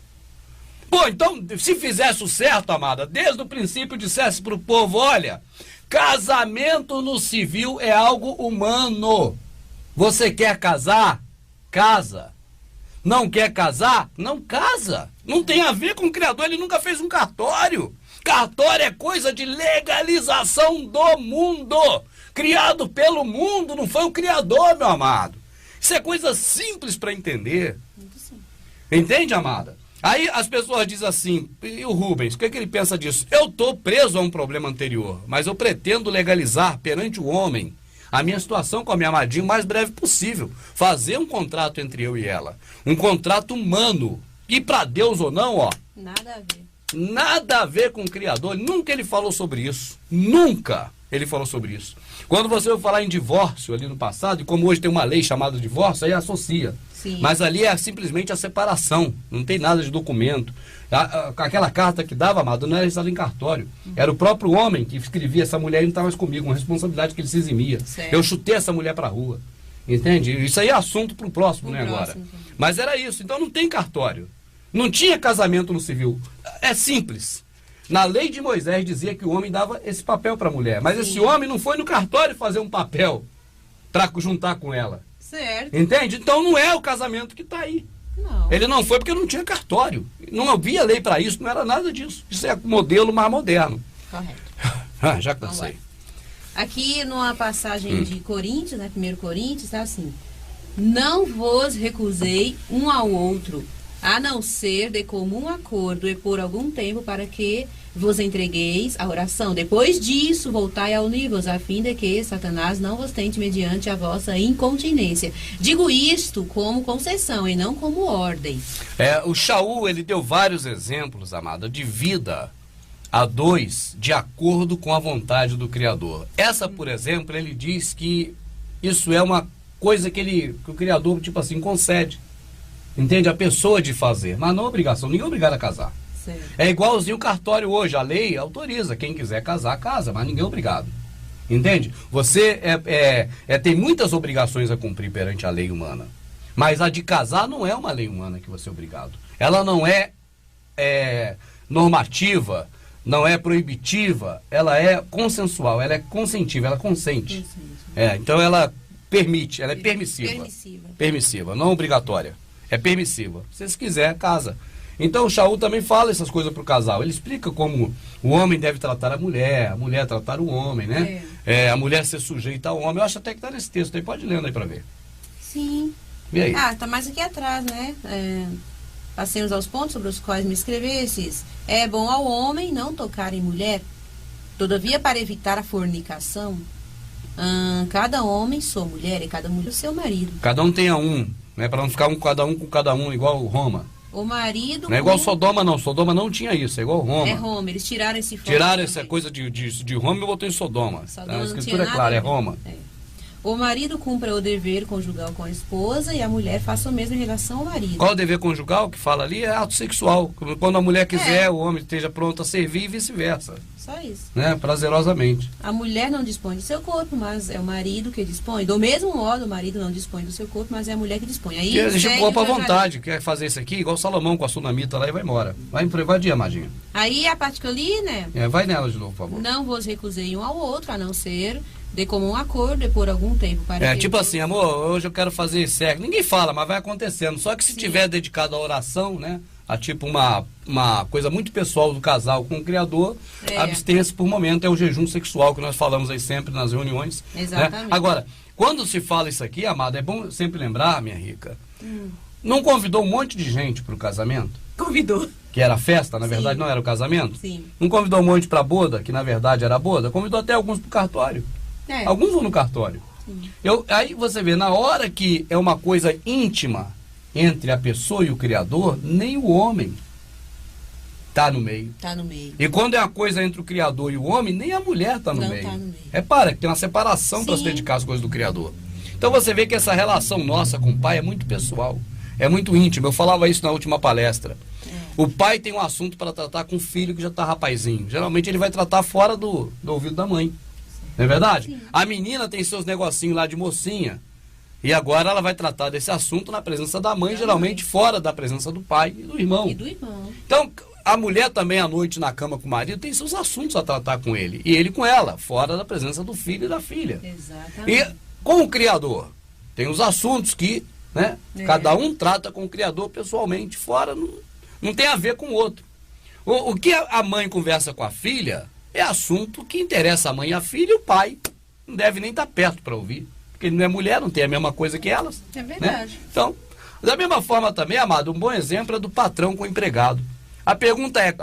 [SPEAKER 4] Pô, então, se fizesse o certo, amada, desde o princípio dissesse para o povo, olha, casamento no civil é algo humano. Você quer casar? Casa. Não quer casar? Não casa. Não tem a ver com o Criador, ele nunca fez um cartório. Cartório é coisa de legalização do mundo. Criado pelo mundo, não foi o Criador, meu amado. Isso é coisa simples para entender. Entende, amada? Aí as pessoas dizem assim, e o Rubens, o que ele pensa disso? Eu estou preso a um problema anterior, mas eu pretendo legalizar perante o homem a minha situação com a minha amadinha o mais breve possível. Fazer um contrato entre eu e ela. Um contrato humano. E para Deus ou não, ó.
[SPEAKER 5] Nada a ver.
[SPEAKER 4] Nada a ver com o Criador. Nunca ele falou sobre isso. Nunca ele falou sobre isso. Quando você vai falar em divórcio ali no passado, e como hoje tem uma lei chamada divórcio, aí associa.
[SPEAKER 5] Sim.
[SPEAKER 4] Mas ali é simplesmente a separação. Não tem nada de documento. Aquela carta que dava, amado, não era registrada em cartório. Era o próprio homem que escrevia, essa mulher não está mais comigo, uma responsabilidade que ele se eximia.
[SPEAKER 5] Certo.
[SPEAKER 4] Eu chutei essa mulher para a rua. Entende? Isso aí é assunto para o próximo, né, agora? Mas era isso. Então não tem cartório. Não tinha casamento no civil. É simples. Na lei de Moisés dizia que o homem dava esse papel para a mulher. Mas esse homem não foi no cartório fazer um papel para juntar com ela.
[SPEAKER 5] Certo.
[SPEAKER 4] Entende? Então não é o casamento que está aí.
[SPEAKER 5] Não.
[SPEAKER 4] Ele não foi porque não tinha cartório. Não havia lei para isso, não era nada disso. Isso é modelo mais moderno.
[SPEAKER 5] Correto.
[SPEAKER 4] Já cansei.
[SPEAKER 5] Aqui numa passagem de Coríntios, né, 1 Coríntios, está assim: não vos recusei um ao outro, a não ser de comum acordo e por algum tempo para que vos entregueis a oração. Depois disso, voltai a unir-vos, a fim de que Satanás não vos tente mediante a vossa incontinência. Digo isto como concessão e não como ordem.
[SPEAKER 4] O Shaul, ele deu vários exemplos, amada, de vida a dois de acordo com a vontade do Criador. Essa, por exemplo, ele diz que isso é uma coisa que o Criador, tipo assim, concede. Entende? A pessoa de fazer, mas não obrigação. Ninguém é obrigado a casar.
[SPEAKER 5] Certo.
[SPEAKER 4] É igualzinho o cartório hoje. A lei autoriza. Quem quiser casar, casa, mas ninguém é obrigado. Entende? Você tem muitas obrigações a cumprir perante a lei humana. Mas a de casar não é uma lei humana que você é obrigado. Ela não é normativa, não é proibitiva, ela é consensual, ela é consentiva, ela consente. Então ela permite, ela é permissiva. Permissiva, não obrigatória. É permissiva. Se quiser, casa. Então o Shaul também fala essas coisas para o casal. Ele explica como o homem deve tratar a mulher tratar o homem, né? A mulher ser sujeita ao homem. Eu acho até que está nesse texto aí. Pode ler aí para ver.
[SPEAKER 5] Sim.
[SPEAKER 4] E aí?
[SPEAKER 5] Tá mais aqui atrás, né? Passemos aos pontos sobre os quais me escrevesses. É bom ao homem não tocar em mulher. Todavia, para evitar a fornicação, cada homem sua mulher e cada mulher seu marido.
[SPEAKER 4] Cada um tenha um, né? Para não ficar cada um com cada um, igual Roma.
[SPEAKER 5] O marido...
[SPEAKER 4] Não é igual Sodoma, não. Sodoma não tinha isso, é igual Roma.
[SPEAKER 5] É Roma, eles tiraram esse...
[SPEAKER 4] Tiraram essa coisa de Roma e botou em Sodoma. A escritura é clara, é Roma.
[SPEAKER 5] O marido cumpra o dever conjugal com a esposa e a mulher faça o mesmo em relação ao marido.
[SPEAKER 4] Qual o dever conjugal que fala ali? É ato sexual. Quando a mulher quiser, o homem esteja pronto a servir e vice-versa.
[SPEAKER 5] Só isso.
[SPEAKER 4] Né? Prazerosamente.
[SPEAKER 5] A mulher não dispõe do seu corpo, mas é o marido que dispõe. Do mesmo modo, o marido não dispõe do seu corpo, mas é a mulher que dispõe. Aí
[SPEAKER 4] deixa o corpo à vontade. Quer fazer isso aqui, igual Salomão com a sunamita lá e vai embora. Vai invadir, amadinha.
[SPEAKER 5] Aí a parte que eu li, né?
[SPEAKER 4] Vai nela de novo, por favor.
[SPEAKER 5] Não vos recusei um ao outro, a não ser de comum acordo e por algum tempo.
[SPEAKER 4] Tipo assim, amor, hoje eu quero fazer sexo. Ninguém fala, mas vai acontecendo. Só que se tiver dedicado à oração, né? A tipo uma coisa muito pessoal do casal com o Criador, abstenha-se por momento, é o jejum sexual que nós falamos aí sempre nas reuniões.
[SPEAKER 5] Exatamente.
[SPEAKER 4] Né? Agora, quando se fala isso aqui, amada, é bom sempre lembrar, minha rica, não convidou um monte de gente para o casamento?
[SPEAKER 5] Convidou.
[SPEAKER 4] Que era festa, na verdade não era o casamento?
[SPEAKER 5] Sim.
[SPEAKER 4] Não convidou um monte para a boda, que na verdade era a boda? Convidou até alguns para o cartório. Alguns vão no cartório. Aí você vê, na hora que é uma coisa íntima entre a pessoa e o Criador, nem o homem está no meio.
[SPEAKER 5] Tá no meio.
[SPEAKER 4] E quando é uma coisa entre o Criador e o homem, nem a mulher está no meio.
[SPEAKER 5] Tá no meio.
[SPEAKER 4] Repara que tem uma separação para se dedicar às coisas do Criador. Então você vê que essa relação nossa com o pai é muito pessoal, é muito íntima. Eu falava isso na última palestra. O pai tem um assunto para tratar com o filho que já está rapazinho. Geralmente ele vai tratar fora do ouvido da mãe. Não é verdade?
[SPEAKER 5] Sim.
[SPEAKER 4] A menina tem seus negocinhos lá de mocinha. E agora ela vai tratar desse assunto na presença da mãe, geralmente fora da presença do pai e do irmão. Então, a mulher também à noite na cama com o marido tem seus assuntos a tratar com ele. E ele com ela, fora da presença do filho e da filha.
[SPEAKER 5] Exatamente.
[SPEAKER 4] E com o Criador, tem os assuntos que, né, cada um trata com o Criador pessoalmente, fora, não tem a ver com o outro. O que a mãe conversa com a filha é assunto que interessa a mãe e a filha, e o pai não deve nem estar perto para ouvir. Porque ele não é mulher, não tem a mesma coisa que elas.
[SPEAKER 5] É verdade.
[SPEAKER 4] Né? Então, da mesma forma também, amado, um bom exemplo é do patrão com o empregado. A pergunta é,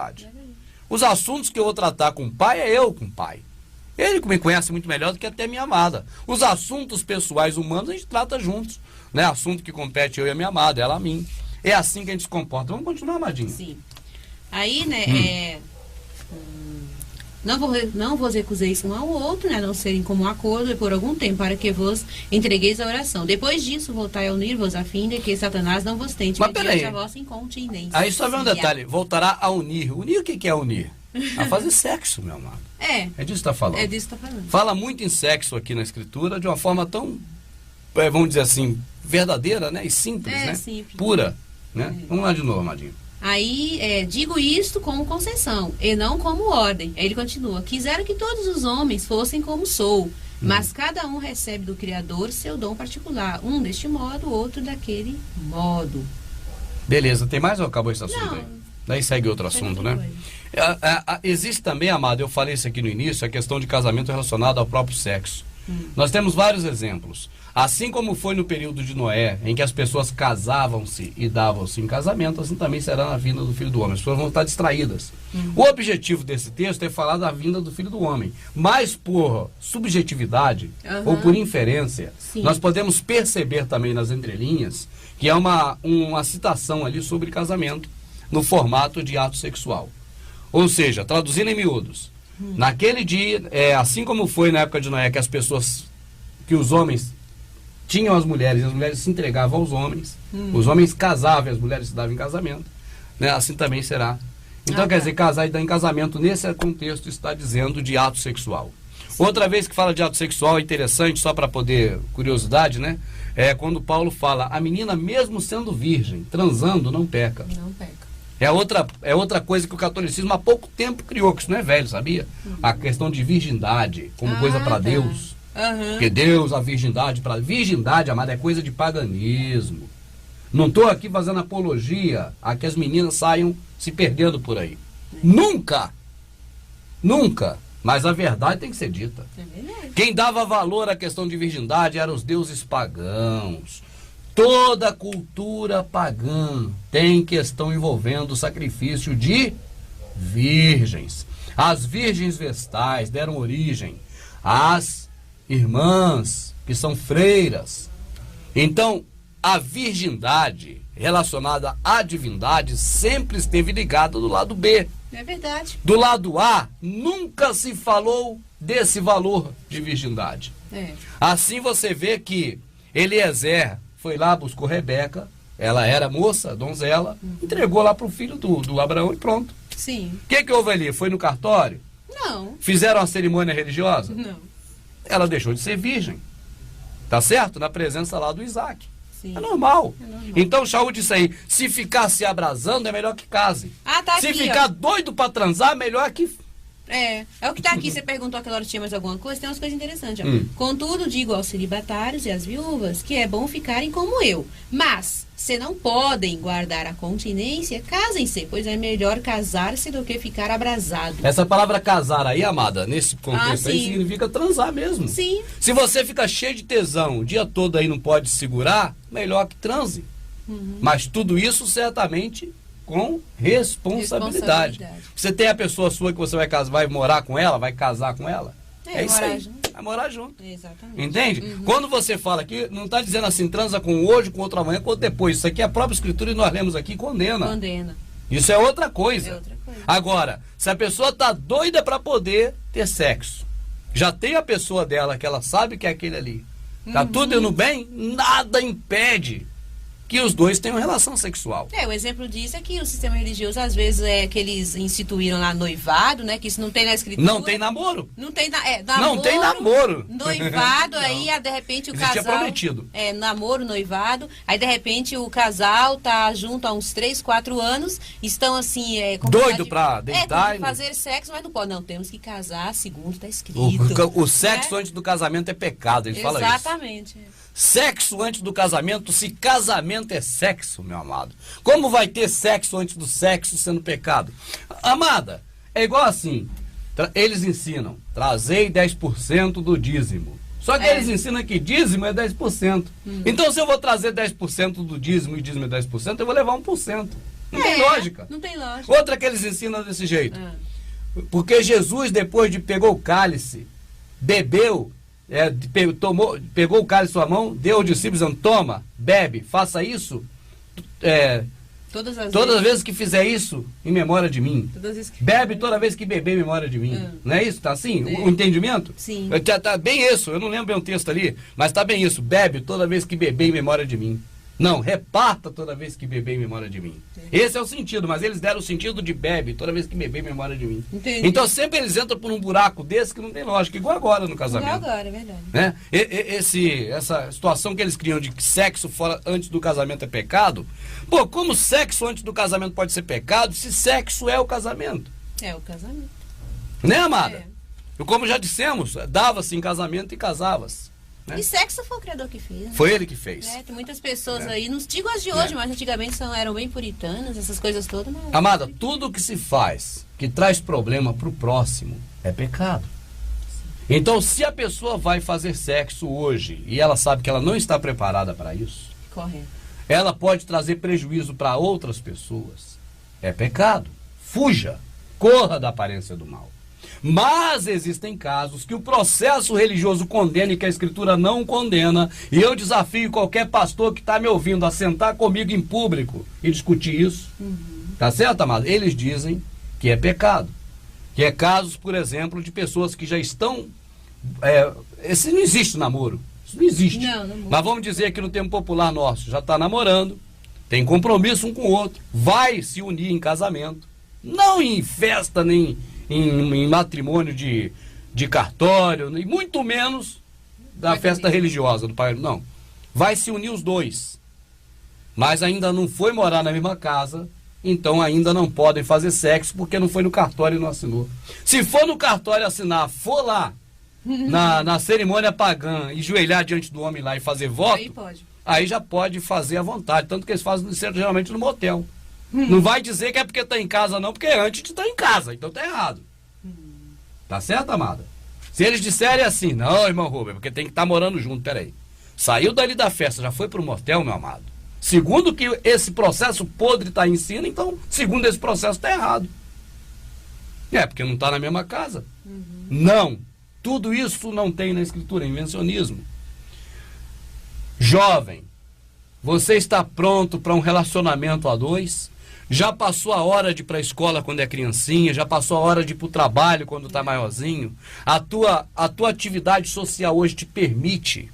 [SPEAKER 4] os assuntos que eu vou tratar com o pai é eu com o pai. Ele me conhece muito melhor do que até minha amada. Os assuntos pessoais humanos a gente trata juntos. Né? Assunto que compete eu e a minha amada, ela a mim. É assim que a gente se comporta. Vamos continuar, amadinho?
[SPEAKER 5] Sim. Aí, né, não vos recuseis um ao outro, né, a não serem como acordo e por algum tempo, para que vos entregueis a oração. Depois disso, voltai a unir-vos, a fim de que Satanás não vos tente mediante a vossa incontinência.
[SPEAKER 4] Aí só vem um detalhe, voltará a unir. Unir o que é unir? A fazer sexo, meu amado.
[SPEAKER 5] É disso
[SPEAKER 4] que está falando.
[SPEAKER 5] É disso que está falando.
[SPEAKER 4] Fala muito em sexo aqui na Escritura, de uma forma tão, vamos dizer assim, verdadeira, né, e simples, né?
[SPEAKER 5] Simples.
[SPEAKER 4] Pura, né? Vamos lá de novo, amadinho.
[SPEAKER 5] Aí, digo isto como concessão, e não como ordem. Aí ele continua, quisera que todos os homens fossem como sou, mas cada um recebe do Criador seu dom particular, um deste modo, outro daquele modo.
[SPEAKER 4] Beleza, tem mais ou acabou esse assunto?
[SPEAKER 5] Não.
[SPEAKER 4] Aí? Daí segue outro assunto, né? Existe também, amado, eu falei isso aqui no início, a questão de casamento relacionado ao próprio sexo. Nós temos vários exemplos. Assim como foi no período de Noé, em que as pessoas casavam-se e davam-se em casamento, assim também será na vinda do Filho do Homem. As pessoas vão estar distraídas. O objetivo desse texto é falar da vinda do Filho do Homem. Mas por subjetividade ou por inferência, nós podemos perceber também nas entrelinhas que é uma citação ali sobre casamento no formato de ato sexual. Ou seja, traduzindo em miúdos, naquele dia, assim como foi na época de Noé, que os homens tinham as mulheres, e as mulheres se entregavam aos homens, os homens casavam e as mulheres se davam em casamento, né? Assim também será. Então, quer dizer, casar e dar em casamento, nesse contexto, está dizendo de ato sexual. Outra vez que fala de ato sexual, é interessante, só para poder, curiosidade, né? É quando Paulo fala, a menina mesmo sendo virgem, transando, não peca.
[SPEAKER 5] Não peca.
[SPEAKER 4] É outra coisa que o catolicismo há pouco tempo criou, que isso não é velho, sabia? A questão de virgindade, como coisa para Deus. Porque Deus, a virgindade, virgindade, amada, é coisa de paganismo. Não estou aqui fazendo apologia a que as meninas saiam se perdendo por aí. Nunca! Nunca! Mas a verdade tem que ser dita.
[SPEAKER 5] É verdade.
[SPEAKER 4] Quem dava valor à questão de virgindade eram os deuses pagãos. Toda cultura pagã tem questão envolvendo o sacrifício de virgens. As virgens vestais deram origem às irmãs, que são freiras. Então, a virgindade relacionada à divindade sempre esteve ligada do lado B.
[SPEAKER 5] É verdade.
[SPEAKER 4] Do lado A, nunca se falou desse valor de virgindade. Assim você vê que Eliezer foi lá, buscou Rebeca, ela era moça, donzela, entregou lá para o filho do Abraão e pronto.
[SPEAKER 5] Sim.
[SPEAKER 4] O que houve ali? Foi no cartório?
[SPEAKER 5] Não.
[SPEAKER 4] Fizeram uma cerimônia religiosa?
[SPEAKER 5] Não.
[SPEAKER 4] Ela deixou de ser virgem. Tá certo? Na presença lá do Isaac.
[SPEAKER 5] Sim.
[SPEAKER 4] É normal.
[SPEAKER 5] É normal.
[SPEAKER 4] Então, Shaul disse aí, se ficar se abrasando, é melhor que case.
[SPEAKER 5] Tá
[SPEAKER 4] se
[SPEAKER 5] aqui,
[SPEAKER 4] ficar
[SPEAKER 5] ó.
[SPEAKER 4] doido para transar, melhor que...
[SPEAKER 5] É o que tá aqui. Você perguntou aquela hora se tinha mais alguma coisa, tem umas coisas interessantes. Ó. Contudo, digo aos celibatários e às viúvas que é bom ficarem como eu. Mas, se não podem guardar a continência, casem-se, pois é melhor casar-se do que ficar abrasado.
[SPEAKER 4] Essa palavra casar aí, amada, nesse contexto aí,
[SPEAKER 5] sim.
[SPEAKER 4] significa transar mesmo.
[SPEAKER 5] Sim.
[SPEAKER 4] Se você fica cheio de tesão o dia todo aí não pode segurar, melhor que transe. Mas tudo isso certamente com responsabilidade. Você tem a pessoa sua que você vai casar, vai morar com ela, vai casar com ela. É isso aí.
[SPEAKER 5] Junto.
[SPEAKER 4] Vai morar junto.
[SPEAKER 5] Exatamente.
[SPEAKER 4] Entende? Quando você fala aqui, não está dizendo assim, transa com hoje, com outro amanhã, com outro depois. Isso aqui é a própria escritura e nós lemos aqui, condena.
[SPEAKER 5] Condena.
[SPEAKER 4] Isso é outra coisa.
[SPEAKER 5] É outra coisa.
[SPEAKER 4] Agora, se a pessoa está doida para poder ter sexo, já tem a pessoa dela que ela sabe que é aquele ali, tá tudo indo bem, nada impede que os dois tenham relação sexual.
[SPEAKER 5] O exemplo disso é que o sistema religioso, às vezes, é que eles instituíram lá noivado, né? Que isso não tem na escritura.
[SPEAKER 4] Não tem namoro.
[SPEAKER 5] Não tem, namoro,
[SPEAKER 4] não tem namoro.
[SPEAKER 5] Noivado, aí de repente o
[SPEAKER 4] Existia
[SPEAKER 5] casal...
[SPEAKER 4] prometido.
[SPEAKER 5] Namoro, noivado, aí de repente o casal tá junto há uns 3, 4 anos, estão assim...
[SPEAKER 4] doido pra deitar.
[SPEAKER 5] Fazer sexo, mas não pode. Não, temos que casar segundo tá escrito.
[SPEAKER 4] O sexo antes do casamento é pecado, ele fala isso.
[SPEAKER 5] Exatamente.
[SPEAKER 4] Sexo antes do casamento, se casamento é sexo, meu amado. Como vai ter sexo antes do sexo sendo pecado? Amada, é igual assim, eles ensinam, trazei 10% do dízimo. Só que eles ensinam que dízimo é 10%. Então se eu vou trazer 10% do dízimo e dízimo é 10%, eu vou levar 1%. Não tem lógica.
[SPEAKER 5] Não tem lógica.
[SPEAKER 4] Outra que eles ensinam desse jeito. Porque Jesus, depois de pegou o cálice, bebeu, pegou o cálice em sua mão, deu aos discípulos, dizendo, toma, bebe, faça isso
[SPEAKER 5] todas as
[SPEAKER 4] vezes que fizer isso em memória de mim. Bebe toda vez que beber em memória de mim. Não é isso? Tá assim? O entendimento?
[SPEAKER 5] Sim.
[SPEAKER 4] Tá bem isso, eu não lembro bem o texto ali, mas tá bem isso. Bebe toda vez que beber em memória de mim. Não, reparta toda vez que beber em memória de mim. Esse é o sentido, mas eles deram o sentido de bebe toda vez que beber em memória de mim.
[SPEAKER 5] Entendi.
[SPEAKER 4] Então sempre eles entram por um buraco desse que não tem lógica, igual agora no casamento.
[SPEAKER 5] Igual agora, é verdade.
[SPEAKER 4] Né? Essa situação que eles criam de que sexo fora antes do casamento é pecado. Pô, como sexo antes do casamento pode ser pecado se sexo é o casamento?
[SPEAKER 5] É o casamento.
[SPEAKER 4] Né, amada? Como já dissemos, dava-se em casamento e casava-se. Né?
[SPEAKER 5] E sexo foi o Criador que fez. Né?
[SPEAKER 4] Foi ele que fez.
[SPEAKER 5] Tem muitas pessoas aí, não digo as de hoje, mas antigamente eram bem puritanas, essas coisas todas. Mas...
[SPEAKER 4] Amada, tudo que se faz que traz problema pro próximo é pecado. Então, se a pessoa vai fazer sexo hoje e ela sabe que ela não está preparada para isso,
[SPEAKER 5] correto,
[SPEAKER 4] ela pode trazer prejuízo para outras pessoas, é pecado. Fuja, corra da aparência do mal. Mas existem casos que o processo religioso condena e que a Escritura não condena. E eu desafio qualquer pastor que está me ouvindo a sentar comigo em público e discutir isso. Tá certo, amado? Eles dizem que é pecado. Que é casos, por exemplo, de pessoas que já estão... esse não existe namoro. Isso não existe.
[SPEAKER 5] Não.
[SPEAKER 4] Mas vamos dizer que no tempo popular nosso já está namorando, tem compromisso um com o outro, vai se unir em casamento. Não em festa, nem... Em matrimônio de de cartório, e muito menos da festa religiosa do pai. Não. Vai se unir os dois. Mas ainda não foi morar na mesma casa, então ainda não podem fazer sexo, porque não foi no cartório e não assinou. Se for no cartório assinar, for lá, na cerimônia pagã, e joelhar diante do homem lá e fazer voto, aí já pode fazer à vontade. Tanto que eles fazem geralmente no motel. Não vai dizer que é porque está em casa não, porque antes de estar em casa, então tá errado. Tá certo, amada? Se eles disserem assim, não, irmão Rubem, porque tem que estar morando junto, peraí. Saiu dali da festa, já foi pro motel, meu amado. Segundo que esse processo podre está em cima, então, segundo esse processo, está errado. Porque não está na mesma casa. Não. Tudo isso não tem na Escritura, é invencionismo. Jovem, você está pronto para um relacionamento a dois? Já passou a hora de ir para a escola quando é criancinha? Já passou a hora de ir para o trabalho quando está maiorzinho? A tua atividade social hoje te permite,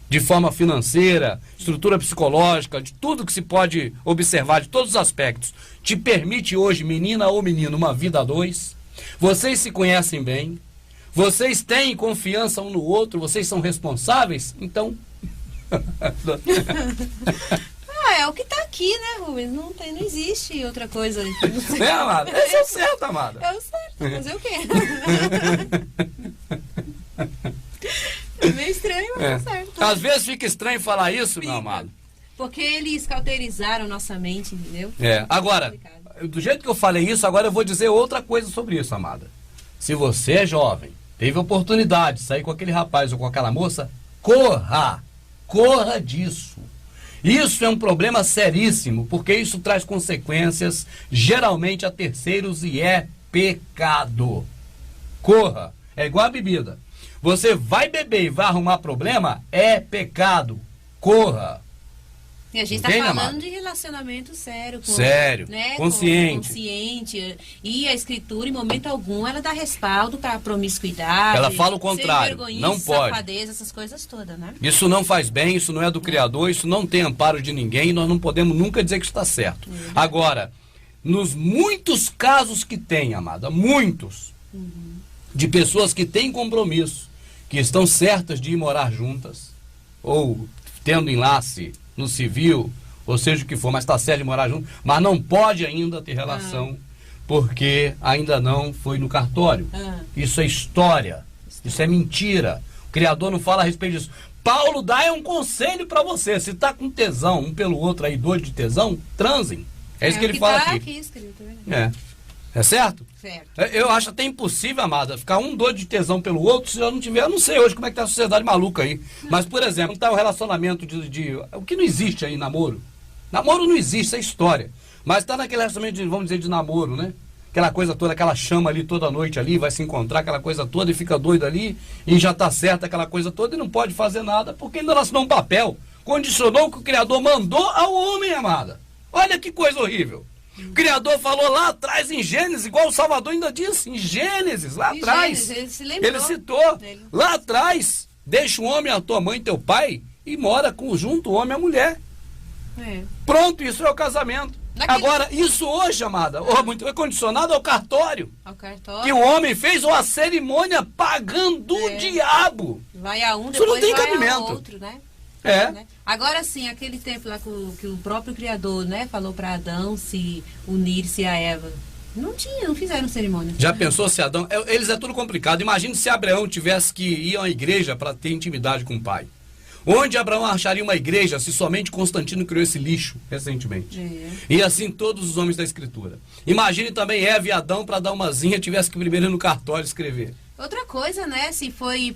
[SPEAKER 4] de forma financeira, estrutura psicológica, de tudo que se pode observar, de todos os aspectos, te permite hoje, menina ou menino, uma vida a dois? Vocês se conhecem bem? Vocês têm confiança um no outro? Vocês são responsáveis? Então...
[SPEAKER 5] é o que tá aqui, né, Rubens? Não existe outra coisa.
[SPEAKER 4] Amada? Esse é o certo, amada.
[SPEAKER 5] É o certo, fazer o quê? É meio estranho, mas é certo.
[SPEAKER 4] Às vezes fica estranho falar isso, meu amado.
[SPEAKER 5] Porque eles cauterizaram nossa mente, entendeu?
[SPEAKER 4] Agora, do jeito que eu falei isso, agora eu vou dizer outra coisa sobre isso, amada. Se você é jovem, teve oportunidade de sair com aquele rapaz ou com aquela moça, corra! Corra disso. Isso é um problema seríssimo, porque isso traz consequências, geralmente a terceiros, e é pecado. Corra. É igual a bebida. Você vai beber e vai arrumar problema, é pecado. Corra.
[SPEAKER 5] E a gente está falando de relacionamento sério.
[SPEAKER 4] Sério,
[SPEAKER 5] né,
[SPEAKER 4] consciente.
[SPEAKER 5] E a Escritura, em momento algum, ela dá respaldo para a promiscuidade.
[SPEAKER 4] Ela fala o contrário. Não pode.
[SPEAKER 5] Safadeza, essas coisas todas, né?
[SPEAKER 4] Isso não faz bem, isso não é do Criador, isso não tem amparo de ninguém, nós não podemos nunca dizer que está certo. Agora, nos muitos casos que tem, amada, muitos, de pessoas que têm compromisso, que estão certas de ir morar juntas, ou tendo enlace no civil, ou seja o que for, mas está certo de morar junto, mas não pode ainda ter relação, porque ainda não foi no cartório. Isso é história, isso é mentira. O Criador não fala a respeito disso. Paulo dá um conselho para você, se está com tesão um pelo outro aí, doido de tesão, transem. É isso que ele fala aqui. Escrito, é certo?
[SPEAKER 5] Certo.
[SPEAKER 4] Eu acho até impossível, amada, ficar um doido de tesão pelo outro se eu não tiver. Eu não sei hoje como é que tá a sociedade maluca aí. Mas, por exemplo, tá o relacionamento o que não existe aí, namoro. Namoro não existe, isso é história. Mas tá naquele relacionamento, vamos dizer, de namoro, né? Aquela coisa toda, aquela chama ali toda noite ali, vai se encontrar, aquela coisa toda e fica doido ali, e já tá certa aquela coisa toda e não pode fazer nada, porque ainda não assinou um papel. Condicionou o que o Criador mandou ao homem, amada. Olha que coisa horrível. O Criador falou lá atrás em Gênesis, igual o Salvador ainda disse, em Gênesis, lá atrás. Ele citou, lá atrás, deixa o homem, a tua mãe e teu pai, e mora junto o homem e a mulher. Pronto, isso é o casamento. Agora, isso hoje, amada, muito é condicionado ao cartório. Que o homem fez uma cerimônia pagando o diabo.
[SPEAKER 5] Vai a um,
[SPEAKER 4] isso
[SPEAKER 5] depois
[SPEAKER 4] não tem
[SPEAKER 5] vai
[SPEAKER 4] cabimento.
[SPEAKER 5] ao outro, né?
[SPEAKER 4] Né?
[SPEAKER 5] Agora sim, aquele tempo lá que o próprio Criador, né, falou para Adão se unir-se a Eva. Não fizeram cerimônia.
[SPEAKER 4] Já pensou se Adão... Eles é tudo complicado. Imagine se Abraão tivesse que ir a uma igreja para ter intimidade com o pai. Onde Abraão acharia uma igreja se somente Constantino criou esse lixo recentemente? E assim todos os homens da Escritura. Imagine também Eva e Adão, para dar uma zinha, tivesse que primeiro ir no cartório escrever.
[SPEAKER 5] Outra coisa, né? Se foi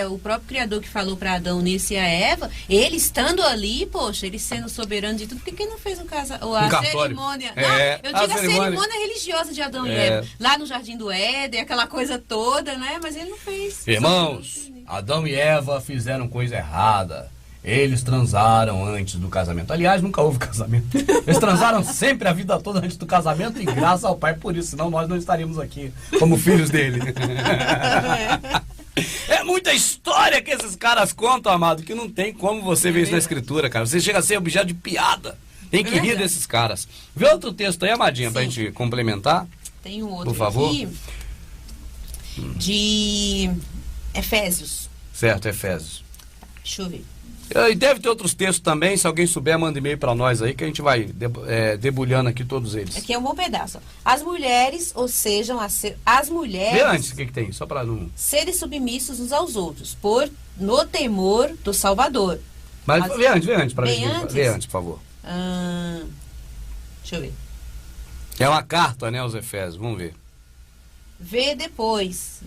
[SPEAKER 5] o próprio Criador que falou para Adão unir-se a Eva, ele estando ali, poxa, ele sendo soberano de tudo, por que não fez a cerimônia? Eu digo a cerimônia religiosa de Adão e Eva, lá no Jardim do Éden, aquela coisa toda, né? Mas ele não fez.
[SPEAKER 4] Irmãos, Adão e Eva fizeram coisa errada. Eles transaram antes do casamento. Aliás, nunca houve casamento. Eles transaram sempre a vida toda antes do casamento, e graças ao Pai por isso, senão nós não estaríamos aqui como filhos dele. É muita história que esses caras contam, amado, que não tem como você ver isso na Escritura, cara. Você chega a ser objeto de piada. Tem que rir desses caras. Vê outro texto aí, amadinha, pra gente complementar.
[SPEAKER 5] Tem um outro
[SPEAKER 4] por favor.
[SPEAKER 5] aqui. De Efésios.
[SPEAKER 4] Certo, Efésios.
[SPEAKER 5] Deixa eu ver.
[SPEAKER 4] E deve ter outros textos também, se alguém souber, manda e-mail para nós aí, que a gente vai debulhando aqui todos eles.
[SPEAKER 5] Aqui é um bom pedaço. Ó. As mulheres, ou sejam, as mulheres...
[SPEAKER 4] Vê antes o que tem, só para não...
[SPEAKER 5] serem submissos uns aos outros, no temor do Salvador.
[SPEAKER 4] Mas vê antes para
[SPEAKER 5] Bem
[SPEAKER 4] gente.
[SPEAKER 5] antes?
[SPEAKER 4] Vê antes, por favor.
[SPEAKER 5] Deixa eu ver.
[SPEAKER 4] É uma carta, né, aos Efésios, vamos ver.
[SPEAKER 5] Vê depois,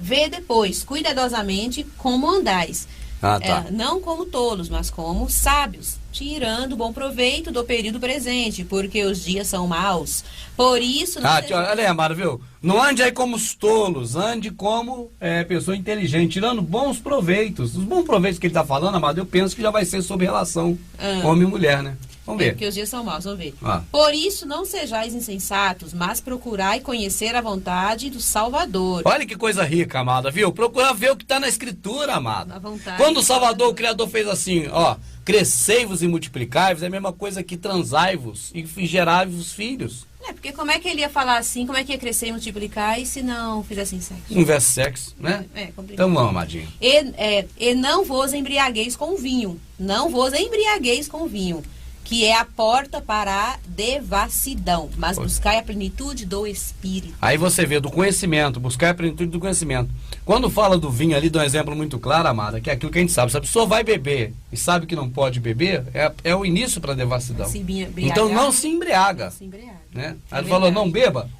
[SPEAKER 5] cuidadosamente como andais.
[SPEAKER 4] Ah, tá.
[SPEAKER 5] Não como tolos, mas como sábios, tirando bom proveito do período presente, porque os dias são maus. Por isso...
[SPEAKER 4] Olha aí, amado, viu? Não ande aí como os tolos, ande como pessoa inteligente, tirando bons proveitos. Os bons proveitos que ele está falando, amado, eu penso que já vai ser sobre relação homem e mulher, né? Vamos ver.
[SPEAKER 5] Porque os dias são maus, vamos ver.
[SPEAKER 4] Ah.
[SPEAKER 5] Por isso não sejais insensatos, mas procurai conhecer a vontade do Salvador.
[SPEAKER 4] Olha que coisa rica, amada, viu? Procura ver o que está na Escritura, amada.
[SPEAKER 5] A vontade
[SPEAKER 4] Quando o
[SPEAKER 5] do
[SPEAKER 4] Salvador, o Criador, fez assim, ó, crescei-vos e multiplicai-vos, é a mesma coisa que transai-vos e gerai-vos filhos.
[SPEAKER 5] Porque como é que ele ia falar assim, como é que ia crescer e multiplicar e se não fizessem sexo?
[SPEAKER 4] Um verso sexo, né?
[SPEAKER 5] É complicado.
[SPEAKER 4] Então vamos, amadinho.
[SPEAKER 5] E não vos embriagueis com vinho. Não vos embriagueis com vinho, que é a porta para a devassidão, mas buscai a plenitude do Espírito.
[SPEAKER 4] Aí você vê do conhecimento, buscar a plenitude do conhecimento. Quando fala do vinho ali, dá um exemplo muito claro, amada, que é aquilo que a gente sabe. Se a pessoa vai beber e sabe que não pode beber, é o início para a devassidão. Então não se embriaga.
[SPEAKER 5] Se embriaga.
[SPEAKER 4] Né? Aí ele falou, não beba.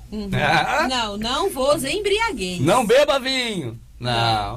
[SPEAKER 5] Não vos embriagueis.
[SPEAKER 4] Não beba vinho.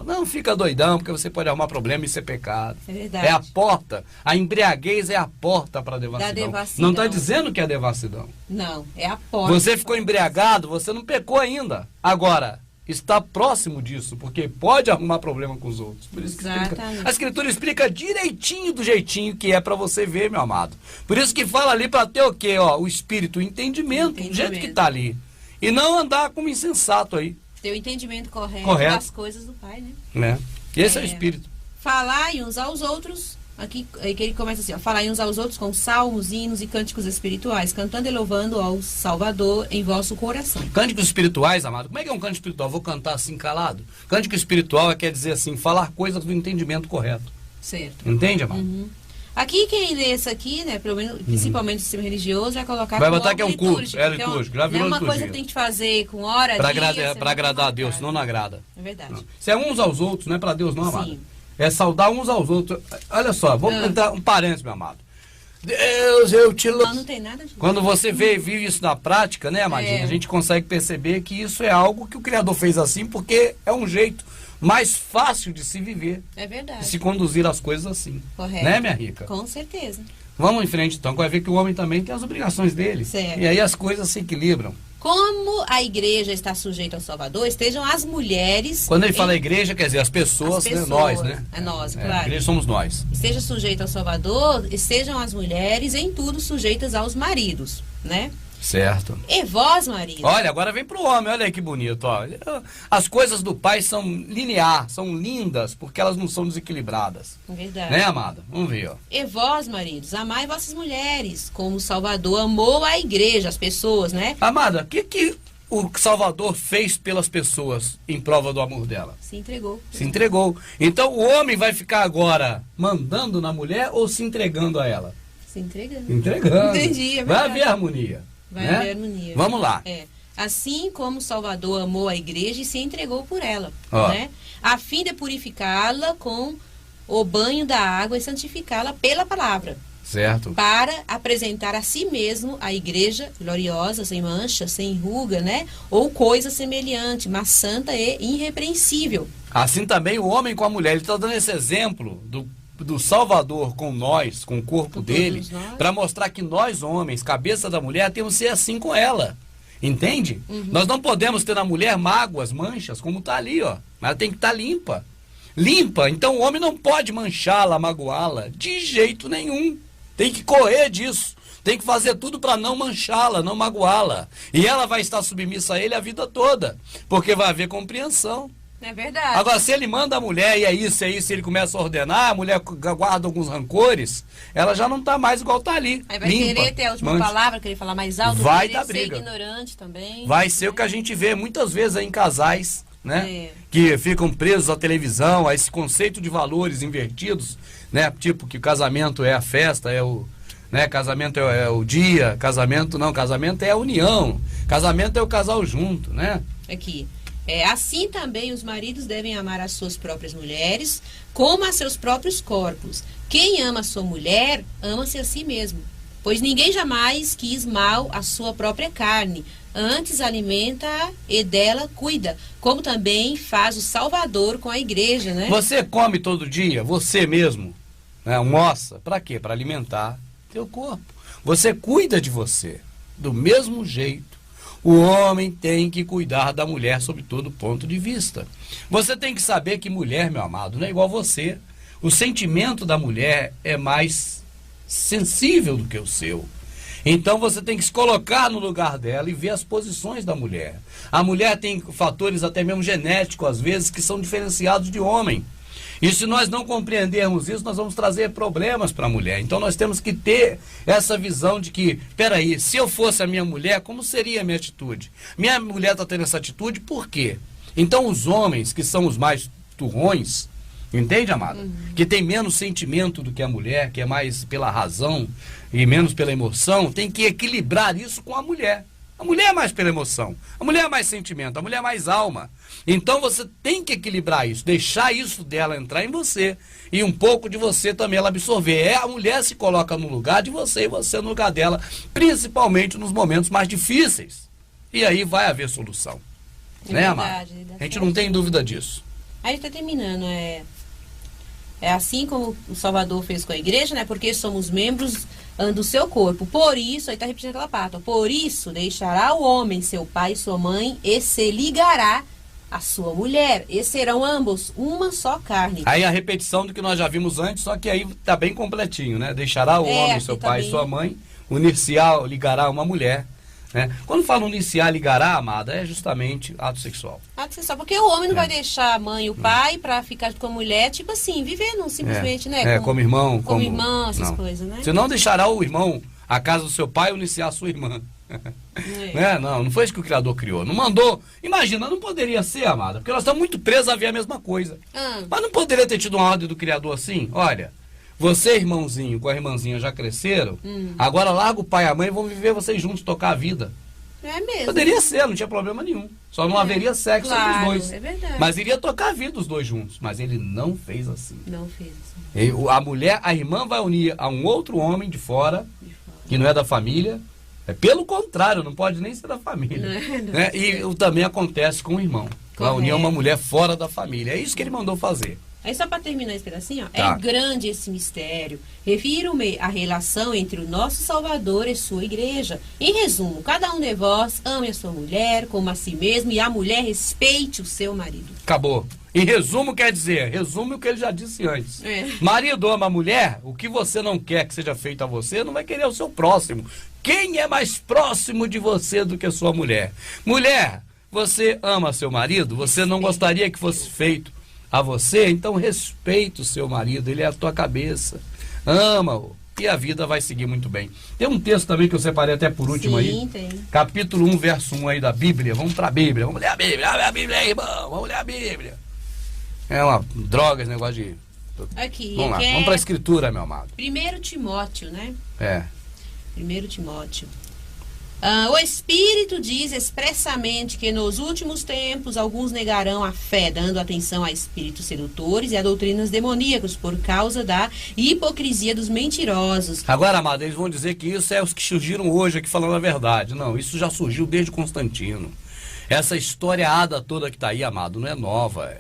[SPEAKER 4] Não fica doidão, porque você pode arrumar problema e isso é pecado.
[SPEAKER 5] É verdade.
[SPEAKER 4] É a porta, a embriaguez é a porta para a devassidão. Não está dizendo que é devassidão.
[SPEAKER 5] Não, é a porta.
[SPEAKER 4] Você ficou embriagado, você não pecou ainda. Agora, está próximo disso, porque pode arrumar problema com os outros. Por isso que a Escritura explica direitinho do jeitinho que é para você ver, meu amado. Por isso que fala ali para ter o quê? Ó, o espírito, o entendimento, do jeito que está ali. E não andar como insensato aí.
[SPEAKER 5] Ter o entendimento correto das coisas do Pai,
[SPEAKER 4] né? Esse é o espírito.
[SPEAKER 5] Falai uns aos outros, aqui que ele começa assim, ó, falai uns aos outros com salmos, hinos e cânticos espirituais, cantando e louvando ao Salvador em vosso coração.
[SPEAKER 4] Cânticos espirituais, amado, como é que é um cântico espiritual? Vou cantar assim calado? Cântico espiritual quer dizer assim, falar coisas do entendimento correto.
[SPEAKER 5] Certo.
[SPEAKER 4] Entende, amado?
[SPEAKER 5] Aqui, quem lê isso aqui, né, pelo menos, principalmente o sistema religioso, vai colocar...
[SPEAKER 4] Vai botar que é um culto, litúrgico, já virou
[SPEAKER 5] liturgia. É uma coisa que tem que fazer com hora,
[SPEAKER 4] para agradar a Deus, senão não agrada.
[SPEAKER 5] É verdade.
[SPEAKER 4] Não. Se é uns aos outros, não é para Deus não, amado. Sim. É saudar uns aos outros. Olha só, vou entrar um parênteses, meu amado. Deus, eu te louvo.
[SPEAKER 5] Não tem nada de...
[SPEAKER 4] Quando você vê e vive isso na prática, né, amadinha, a gente consegue perceber que isso é algo que o Criador fez assim, porque é um jeito mais fácil de se viver.
[SPEAKER 5] É verdade.
[SPEAKER 4] De se conduzir as coisas assim.
[SPEAKER 5] Correto.
[SPEAKER 4] Né, minha rica?
[SPEAKER 5] Com certeza.
[SPEAKER 4] Vamos em frente, então. Vai ver que o homem também tem as obrigações dele.
[SPEAKER 5] Certo.
[SPEAKER 4] E aí as coisas se equilibram.
[SPEAKER 5] Como a igreja está sujeita ao Salvador, estejam as mulheres...
[SPEAKER 4] Quando ele fala igreja, quer dizer as pessoas, né? Nós, né?
[SPEAKER 5] É nós, claro. A
[SPEAKER 4] igreja somos nós.
[SPEAKER 5] Esteja sujeita ao Salvador, estejam as mulheres em tudo sujeitas aos maridos, né?
[SPEAKER 4] Certo.
[SPEAKER 5] E vós, marido?
[SPEAKER 4] Olha, agora vem pro homem, olha aí que bonito, ó. As coisas do pai são lineares, são lindas, porque elas não são desequilibradas.
[SPEAKER 5] Verdade.
[SPEAKER 4] Né, amada? Vamos ver, ó.
[SPEAKER 5] E vós, maridos, amai vossas mulheres, como o Salvador amou a igreja, as pessoas, né?
[SPEAKER 4] Amada, o que o Salvador fez pelas pessoas em prova do amor dela?
[SPEAKER 5] Se entregou.
[SPEAKER 4] Se entregou. Então o homem vai ficar agora mandando na mulher ou se entregando a ela?
[SPEAKER 5] Se entregando.
[SPEAKER 4] Entregando.
[SPEAKER 5] Entendi, é
[SPEAKER 4] vai haver harmonia.
[SPEAKER 5] Vai haver harmonia.
[SPEAKER 4] Vamos lá.
[SPEAKER 5] Assim como o Salvador amou a igreja e se entregou por ela, né? A fim de purificá-la com o banho da água e santificá-la pela palavra.
[SPEAKER 4] Certo.
[SPEAKER 5] Para apresentar a si mesmo a igreja gloriosa, sem mancha, sem ruga, né? Ou coisa semelhante, mas santa e irrepreensível.
[SPEAKER 4] Assim também o homem com a mulher. Ele está dando esse exemplo do Salvador com nós, com o corpo dele, para mostrar que nós homens, cabeça da mulher, temos que ser assim com ela. Entende? Nós não podemos ter na mulher mágoas, manchas, como está ali, ó. Ela tem que estar limpa. Limpa, então o homem não pode manchá-la, magoá-la, de jeito nenhum. Tem que correr disso. Tem que fazer tudo para não manchá-la, não magoá-la. E ela vai estar submissa a ele a vida toda, porque vai haver compreensão.
[SPEAKER 5] É verdade.
[SPEAKER 4] Agora, se ele manda a mulher e é isso, ele começa a ordenar, a mulher guarda alguns rancores, ela já não está mais igual está ali.
[SPEAKER 5] Aí vai
[SPEAKER 4] limpa,
[SPEAKER 5] querer ter a última palavra, querer falar mais alto,
[SPEAKER 4] vai dar briga.
[SPEAKER 5] Ser ignorante também.
[SPEAKER 4] Vai ser o que a gente vê muitas vezes aí em casais, né? Que ficam presos à televisão, a esse conceito de valores invertidos, né? Tipo que casamento é a festa, né? Casamento é o dia, casamento é a união, casamento é o casal junto, né?
[SPEAKER 5] Aqui. Assim também os maridos devem amar as suas próprias mulheres, como a seus próprios corpos. Quem ama a sua mulher, ama-se a si mesmo. Pois ninguém jamais quis mal à sua própria carne, antes alimenta-a e dela cuida, como também faz o Salvador com a igreja, né?
[SPEAKER 4] Você come todo dia, você mesmo, né? Almoça, para quê? Para alimentar teu corpo. Você cuida de você, do mesmo jeito. O homem tem que cuidar da mulher sob todo ponto de vista. Você tem que saber que mulher, meu amado, não é igual você. O sentimento da mulher é mais sensível do que o seu. Então você tem que se colocar no lugar dela e ver as posições da mulher. A mulher tem fatores até mesmo genéticos, às vezes, que são diferenciados de homem. E se nós não compreendermos isso, nós vamos trazer problemas para a mulher. Então nós temos que ter essa visão de que, peraí, se eu fosse a minha mulher, como seria a minha atitude? Minha mulher está tendo essa atitude, por quê? Então os homens, que são os mais turrões, entende, amado? Que tem menos sentimento do que a mulher, que é mais pela razão e menos pela emoção, tem que equilibrar isso com a mulher. A mulher é mais pela emoção, a mulher é mais sentimento, a mulher é mais alma. Então você tem que equilibrar isso, deixar isso dela entrar em você e um pouco de você também ela absorver. A mulher se coloca no lugar de você e você no lugar dela, principalmente nos momentos mais difíceis. E aí vai haver solução. Né, amado? A gente não tem dúvida disso.
[SPEAKER 5] Aí está terminando, é assim como o Salvador fez com a igreja, né? Porque somos membros do seu corpo. Por isso, aí está repetindo aquela parte. Por isso, deixará o homem, seu pai e sua mãe, e se ligará à sua mulher. E serão ambos uma só carne.
[SPEAKER 4] Aí a repetição do que nós já vimos antes, só que aí está bem completinho, né? Deixará o homem, seu pai e sua mãe, unir-se-á, ligará uma mulher. Né? Quando fala uniciar, ligará, amada, é justamente ato sexual.
[SPEAKER 5] Ato sexual, porque o homem não vai deixar a mãe e o pai pra ficar com a mulher, tipo assim, vivendo simplesmente, né?
[SPEAKER 4] Como irmão.
[SPEAKER 5] Como irmão, essas coisas, né?
[SPEAKER 4] Você não deixará o irmão, a casa do seu pai, uniciar a sua irmã. Né? Não foi isso que o Criador criou. Não mandou. Imagina, não poderia ser, amada, porque nós estamos muito presos a ver a mesma coisa. Mas não poderia ter tido uma ordem do Criador assim? Olha, você, irmãozinho, com a irmãzinha já cresceram, agora larga o pai e a mãe e vão viver vocês juntos, tocar a vida.
[SPEAKER 5] É mesmo.
[SPEAKER 4] Poderia ser, não tinha problema nenhum. Só não haveria sexo entre os dois.
[SPEAKER 5] É verdade.
[SPEAKER 4] Mas iria tocar a vida os dois juntos. Mas ele não fez assim.
[SPEAKER 5] Não fez assim.
[SPEAKER 4] A mulher, a irmã vai unir a um outro homem de fora, que não é da família. Pelo contrário, não pode nem ser da família. Né? E também acontece com o irmão. Vai unir uma mulher fora da família. É isso que ele mandou fazer.
[SPEAKER 5] Aí só para terminar esse pedacinho, ó,
[SPEAKER 4] tá.
[SPEAKER 5] É grande esse mistério. Refiro-me à relação entre o nosso Salvador e sua igreja. Em resumo, cada um de vós ame a sua mulher como a si mesmo e a mulher respeite o seu marido.
[SPEAKER 4] Acabou. Em resumo quer dizer, resume o que ele já disse antes. Marido ama a mulher, o que você não quer que seja feito a você, não vai querer o seu próximo. Quem é mais próximo de você do que a sua mulher? Mulher, você ama seu marido? Você não gostaria que fosse feito a você? Então respeita o seu marido, ele é a tua cabeça, ama-o e a vida vai seguir muito bem. Tem um texto também que eu separei até por último. Sim, aí tem. Capítulo 1, verso 1 aí da Bíblia. Vamos para a Bíblia, vamos ler a Bíblia, a Bíblia aí, irmão, vamos ler a Bíblia. É uma droga esse negócio de...
[SPEAKER 5] Aqui,
[SPEAKER 4] vamos lá, vamos para a escritura, meu amado.
[SPEAKER 5] 1 Timóteo, né? 1 Timóteo. O Espírito diz expressamente que nos últimos tempos alguns negarão a fé, dando atenção a espíritos sedutores e a doutrinas demoníacas por causa da hipocrisia dos mentirosos.
[SPEAKER 4] Agora, amado, eles vão dizer que isso é os que surgiram hoje aqui falando a verdade. Não, isso já surgiu desde Constantino. Essa historiada toda que está aí, amado, não é nova.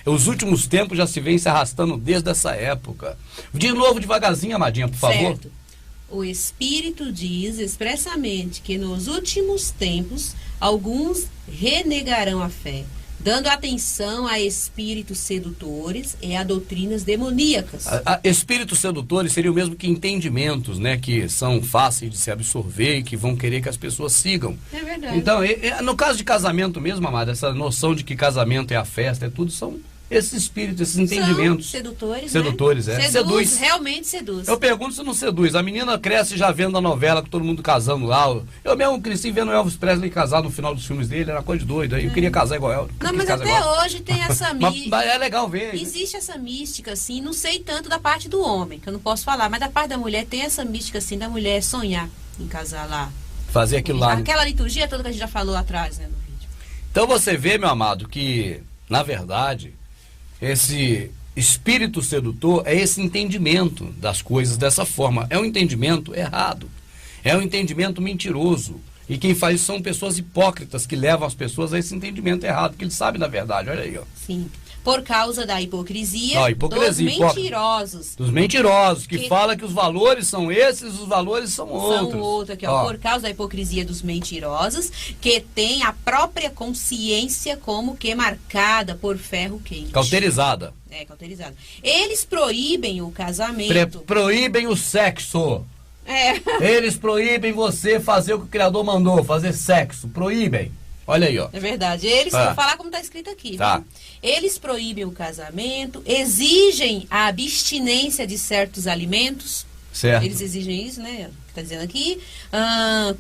[SPEAKER 4] Os últimos tempos já se vem se arrastando desde essa época. De novo, devagarzinho, amadinha, por favor.
[SPEAKER 5] Certo. O Espírito diz expressamente que nos últimos tempos alguns renegarão a fé, dando atenção a espíritos sedutores e a doutrinas demoníacas.
[SPEAKER 4] Espíritos sedutores seria o mesmo que entendimentos, né? Que são fáceis de se absorver e que vão querer que as pessoas sigam.
[SPEAKER 5] É verdade.
[SPEAKER 4] Então, no caso de casamento mesmo, amada, essa noção de que casamento é a festa, tudo são esses espíritos, esses entendimentos.
[SPEAKER 5] São sedutores,
[SPEAKER 4] Sedutores,
[SPEAKER 5] né?
[SPEAKER 4] Seduz.
[SPEAKER 5] Realmente seduz.
[SPEAKER 4] Eu pergunto se não seduz. A menina cresce já vendo a novela, com todo mundo casando lá. Eu mesmo cresci vendo Elvis Presley casar no final dos filmes dele, era coisa de doido. Eu queria casar igual Elvis.
[SPEAKER 5] Não, mas até hoje tem essa mística.
[SPEAKER 4] Mas é legal ver.
[SPEAKER 5] Existe essa mística, assim, não sei tanto da parte do homem, que eu não posso falar, mas da parte da mulher tem essa mística, assim, da mulher sonhar em casar lá.
[SPEAKER 4] Fazer aquilo lá.
[SPEAKER 5] Aquela liturgia toda que a gente já falou atrás, né, no vídeo.
[SPEAKER 4] Então você vê, meu amado, que, na verdade, esse espírito sedutor é esse entendimento das coisas dessa forma. É um entendimento errado. É um entendimento mentiroso. E quem faz isso são pessoas hipócritas que levam as pessoas a esse entendimento errado, porque eles sabem da verdade. Olha aí, ó.
[SPEAKER 5] Sim. Por causa da hipocrisia, dos mentirosos.
[SPEAKER 4] Dos mentirosos, que fala que os valores são esses, os valores são outros.
[SPEAKER 5] São outros, aqui, ó. Por causa da hipocrisia dos mentirosos, que tem a própria consciência como que marcada por ferro quente.
[SPEAKER 4] Cauterizada.
[SPEAKER 5] Cauterizada. Eles proíbem o casamento.
[SPEAKER 4] Proíbem o sexo. Eles proíbem você fazer o que o Criador mandou, fazer sexo. Proíbem. Olha aí, ó.
[SPEAKER 5] É verdade. Eles, vou falar como está escrito aqui.
[SPEAKER 4] Tá.
[SPEAKER 5] Né? Eles proíbem o casamento, exigem a abstinência de certos alimentos.
[SPEAKER 4] Certo.
[SPEAKER 5] Eles exigem isso, né? Está dizendo aqui.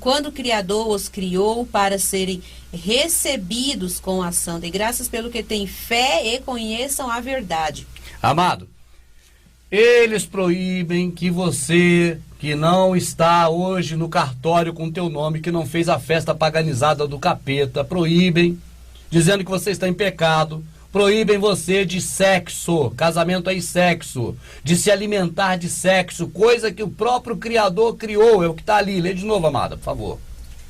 [SPEAKER 5] Quando o Criador os criou para serem recebidos com ação de graças pelo que têm fé e conheçam a verdade.
[SPEAKER 4] Amado, eles proíbem que você, que não está hoje no cartório com teu nome, que não fez a festa paganizada do capeta, proíbem, dizendo que você está em pecado, proíbem você de sexo, casamento é sexo, de se alimentar de sexo, coisa que o próprio Criador criou, é o que está ali. Lê de novo, amada, por favor.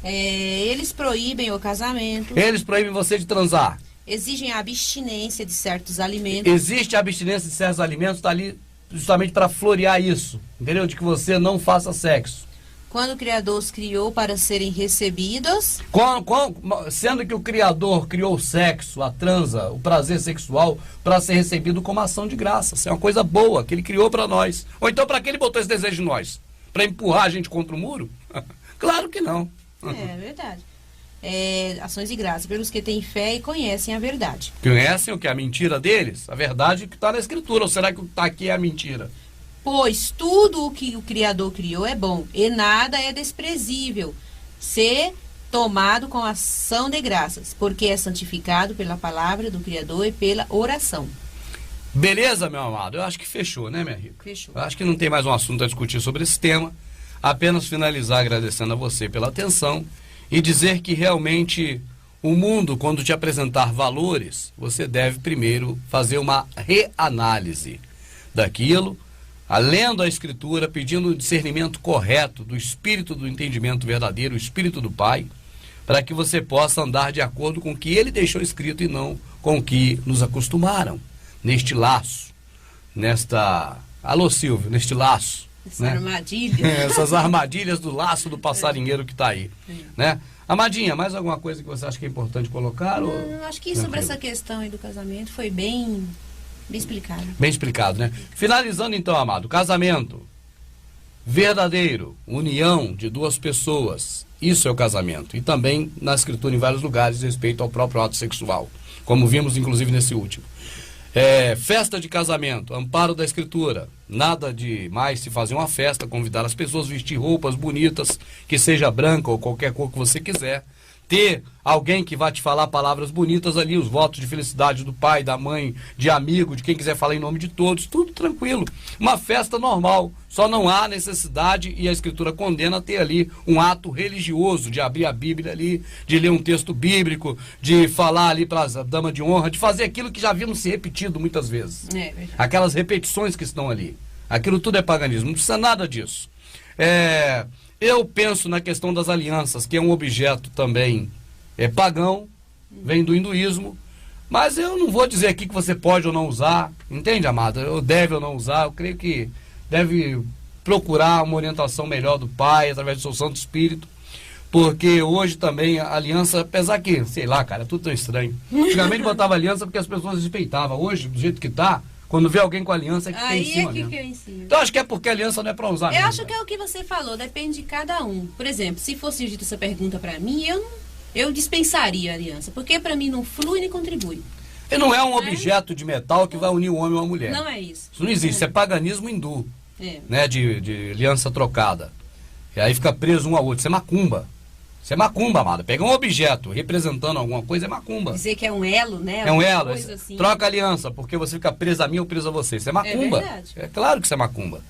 [SPEAKER 5] Eles proíbem o casamento.
[SPEAKER 4] Eles proíbem você de transar.
[SPEAKER 5] Exigem a abstinência de certos alimentos.
[SPEAKER 4] Existe a abstinência de certos alimentos, está ali justamente para florear isso, entendeu? De que você não faça sexo.
[SPEAKER 5] Quando o Criador os criou para serem recebidos...
[SPEAKER 4] Sendo que o Criador criou o sexo, a transa, o prazer sexual, para ser recebido como ação de graça. Isso é uma coisa boa que ele criou para nós. Ou então para que ele botou esse desejo em nós? Para empurrar a gente contra o muro? Claro que não.
[SPEAKER 5] É verdade. Ações de graça pelos que têm fé e conhecem a verdade.
[SPEAKER 4] Conhecem o que é a mentira deles? A verdade que está na Escritura. Ou será que o que está aqui é a mentira?
[SPEAKER 5] Pois tudo o que o Criador criou é bom, e nada é desprezível, ser tomado com ação de graças, porque é santificado pela palavra do Criador e pela oração.
[SPEAKER 4] Beleza, meu amado? Eu acho que fechou, né, minha rica?
[SPEAKER 5] Fechou.
[SPEAKER 4] Eu acho que não tem mais um assunto a discutir sobre esse tema. Apenas finalizar agradecendo a você pela atenção e dizer que realmente o mundo, quando te apresentar valores, você deve primeiro fazer uma reanálise daquilo, lendo a Escritura, pedindo o discernimento correto do Espírito do entendimento verdadeiro, o Espírito do Pai, para que você possa andar de acordo com o que Ele deixou escrito e não com o que nos acostumaram, neste laço, alô Silvio, neste laço.
[SPEAKER 5] Essa armadilha.
[SPEAKER 4] Essas armadilhas do laço do passarinheiro que está aí, né? Amadinha, mais alguma coisa que você acha que é importante colocar?
[SPEAKER 5] Acho que sobre essa questão aí do casamento foi bem explicado.
[SPEAKER 4] Bem explicado, né? Finalizando então, amado, casamento verdadeiro, união de duas pessoas, isso é o casamento. E também na Escritura em vários lugares respeito ao próprio ato sexual, como vimos inclusive nesse último. Festa de casamento, amparo da Escritura, nada de mais se fazer uma festa, convidar as pessoas a vestir roupas bonitas, que seja branca ou qualquer cor que você quiser, ter alguém que vai te falar palavras bonitas ali, os votos de felicidade do pai, da mãe, de amigo, de quem quiser falar em nome de todos, tudo tranquilo, uma festa normal, só não há necessidade, e a Escritura condena, ter ali um ato religioso, de abrir a Bíblia ali, de ler um texto bíblico, de falar ali para a dama de honra, de fazer aquilo que já vimos se repetido muitas vezes, aquelas repetições que estão ali, aquilo tudo é paganismo, não precisa nada disso. Eu penso na questão das alianças, que é um objeto também pagão, vem do hinduísmo, mas eu não vou dizer aqui que você pode ou não usar, entende, amada? Eu deve ou não usar, eu creio que deve procurar uma orientação melhor do Pai, através do seu Santo Espírito, porque hoje também a aliança, apesar que, sei lá, cara, é tudo tão estranho. Antigamente botava aliança porque as pessoas respeitavam, hoje, do jeito que tá, quando vê alguém com aliança, é que tem em cima mesmo.
[SPEAKER 5] Que é em cima.
[SPEAKER 4] Então acho que é porque a aliança não é para usar.
[SPEAKER 5] Eu acho que é o que você falou, depende de cada um. Por exemplo, se fosse dita essa pergunta para mim, eu dispensaria a aliança, porque para mim não flui nem contribui.
[SPEAKER 4] E não é um objeto de metal que vai unir o homem e a mulher.
[SPEAKER 5] Não é isso.
[SPEAKER 4] Isso não existe, isso é paganismo hindu, né, de aliança trocada. E aí fica preso um ao outro, isso é macumba. Isso é macumba, amada. Pegar um objeto representando alguma coisa é macumba.
[SPEAKER 5] Dizer que é um elo, né?
[SPEAKER 4] É um elo.
[SPEAKER 5] Assim.
[SPEAKER 4] Troca aliança, porque você fica preso a mim ou preso a você. Isso é macumba.
[SPEAKER 5] É verdade.
[SPEAKER 4] É claro que isso é macumba.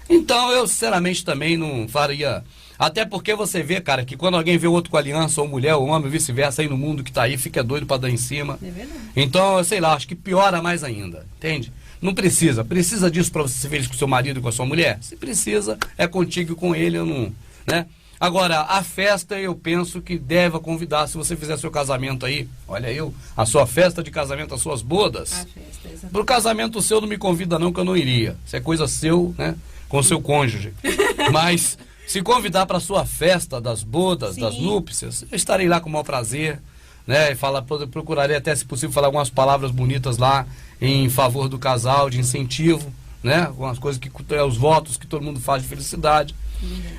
[SPEAKER 4] Então, eu sinceramente também não faria... Até porque você vê, cara, que quando alguém vê outro com aliança, ou mulher, ou homem, vice-versa, aí no mundo que tá aí, fica doido pra dar em cima.
[SPEAKER 5] É verdade.
[SPEAKER 4] Então, sei lá, acho que piora mais ainda, entende? Não precisa. Precisa disso pra você ser feliz com seu marido e com a sua mulher? Se precisa, é contigo e com ele, eu não... né? Agora, a festa eu penso que deve convidar, se você fizer seu casamento aí, olha a sua festa de casamento, as suas bodas.
[SPEAKER 5] A festa, exatamente.
[SPEAKER 4] Pro casamento seu não me convida não, que eu não iria. Isso é coisa seu, né? Com seu cônjuge. Mas se convidar para sua festa das bodas,
[SPEAKER 5] Sim.
[SPEAKER 4] das núpcias, eu estarei lá com o maior prazer, né? E procurarei até, se possível, falar algumas palavras bonitas lá em favor do casal, de incentivo, né? Algumas coisas que os votos que todo mundo faz de felicidade.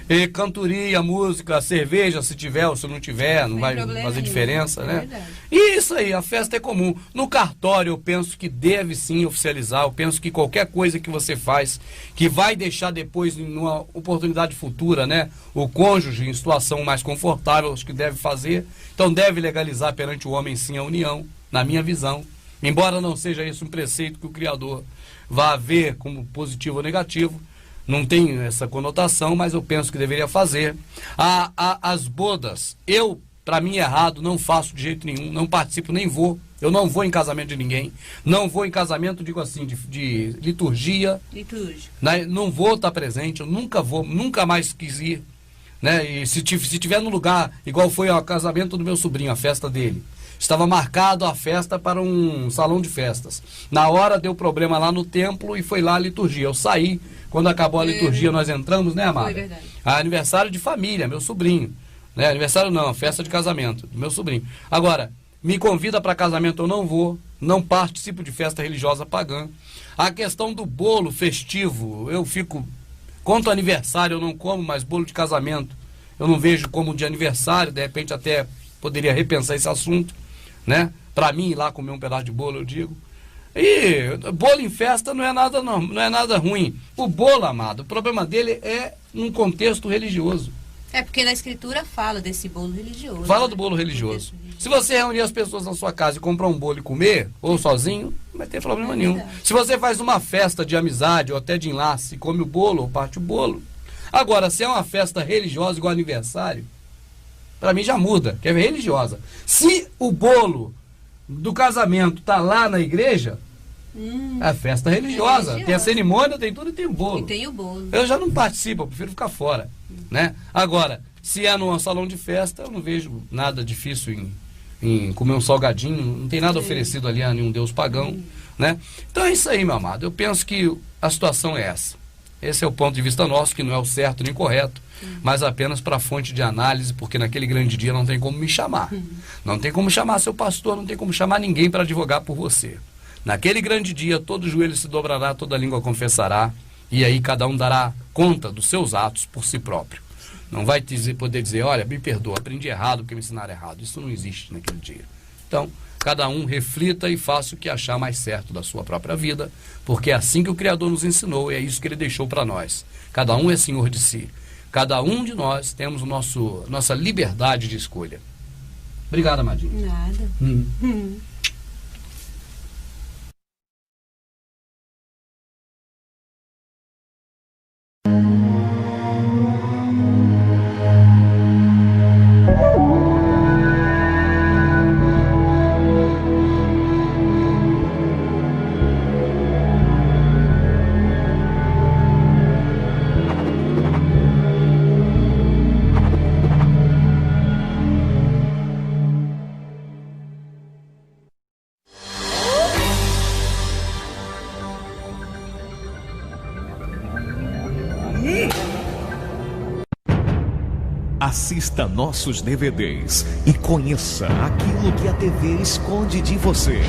[SPEAKER 4] E cantoria, música, cerveja, se tiver ou se não tiver, não vai fazer diferença, né? E isso aí, a festa é comum. No cartório eu penso que deve sim oficializar, eu penso que qualquer coisa que você faz, que vai deixar depois, numa oportunidade futura, né? O cônjuge em situação mais confortável, acho que deve fazer. Então deve legalizar perante o homem sim a união, na minha visão. Embora não seja isso um preceito que o Criador vá ver como positivo ou negativo, não tem essa conotação, mas eu penso que deveria fazer. As bodas, para mim errado, não faço de jeito nenhum, não participo, nem vou. Eu não vou em casamento de ninguém. Não vou em casamento, digo assim, de liturgia.
[SPEAKER 5] Litúrgico.
[SPEAKER 4] Né? Não vou estar presente, eu nunca vou, nunca mais quis ir. Né? E se tiver no lugar, igual foi o casamento do meu sobrinho, a festa dele. Estava marcado a festa para um salão de festas. Na hora deu problema lá no templo e foi lá a liturgia. Eu saí, quando acabou a liturgia nós entramos, né, amada?
[SPEAKER 5] Foi verdade.
[SPEAKER 4] Aniversário de família, meu sobrinho. Né? Aniversário não, festa de casamento, do meu sobrinho. Agora, me convida para casamento, eu não vou. Não participo de festa religiosa pagã. A questão do bolo festivo, eu fico... Quanto ao aniversário, eu não como mais bolo de casamento. Eu não vejo como de aniversário, de repente até poderia repensar esse assunto. Né? Para mim ir lá comer um pedaço de bolo, eu digo. E bolo em festa não é nada ruim. O bolo, amado, o problema dele é num contexto religioso.
[SPEAKER 5] É porque na escritura fala desse bolo religioso.
[SPEAKER 4] Fala do bolo religioso. Se você reunir as pessoas na sua casa e comprar um bolo e comer, ou sozinho, não vai ter problema nenhum. Se você faz uma festa de amizade ou até de enlace e come o bolo ou parte o bolo. Agora, se é uma festa religiosa igual aniversário, para mim já muda, que é religiosa. Se o bolo do casamento tá lá na igreja, é festa religiosa. Tem a cerimônia, tem tudo e tem o bolo.
[SPEAKER 5] E tem o bolo.
[SPEAKER 4] Eu já não participo, eu prefiro ficar fora. Né? Agora, se é num salão de festa, eu não vejo nada difícil em comer um salgadinho, não tem nada oferecido ali a nenhum deus pagão. Né? Então é isso aí, meu amado. Eu penso que a situação é essa. Esse é o ponto de vista nosso, que não é o certo nem correto, mas apenas para fonte de análise, porque naquele grande dia não tem como me chamar. Não tem como chamar seu pastor, não tem como chamar ninguém para advogar por você. Naquele grande dia, todo joelho se dobrará, toda língua confessará, e aí cada um dará conta dos seus atos por si próprio. Não vai poder dizer, olha, me perdoa, aprendi errado porque me ensinaram errado. Isso não existe naquele dia. Então, cada um reflita e faça o que achar mais certo da sua própria vida, porque é assim que o Criador nos ensinou e é isso que Ele deixou para nós. Cada um é senhor de si. Cada um de nós temos nossa liberdade de escolha. Obrigado, Amadinho.
[SPEAKER 5] Nada.
[SPEAKER 6] Assista nossos DVDs e conheça aquilo que a TV esconde de você.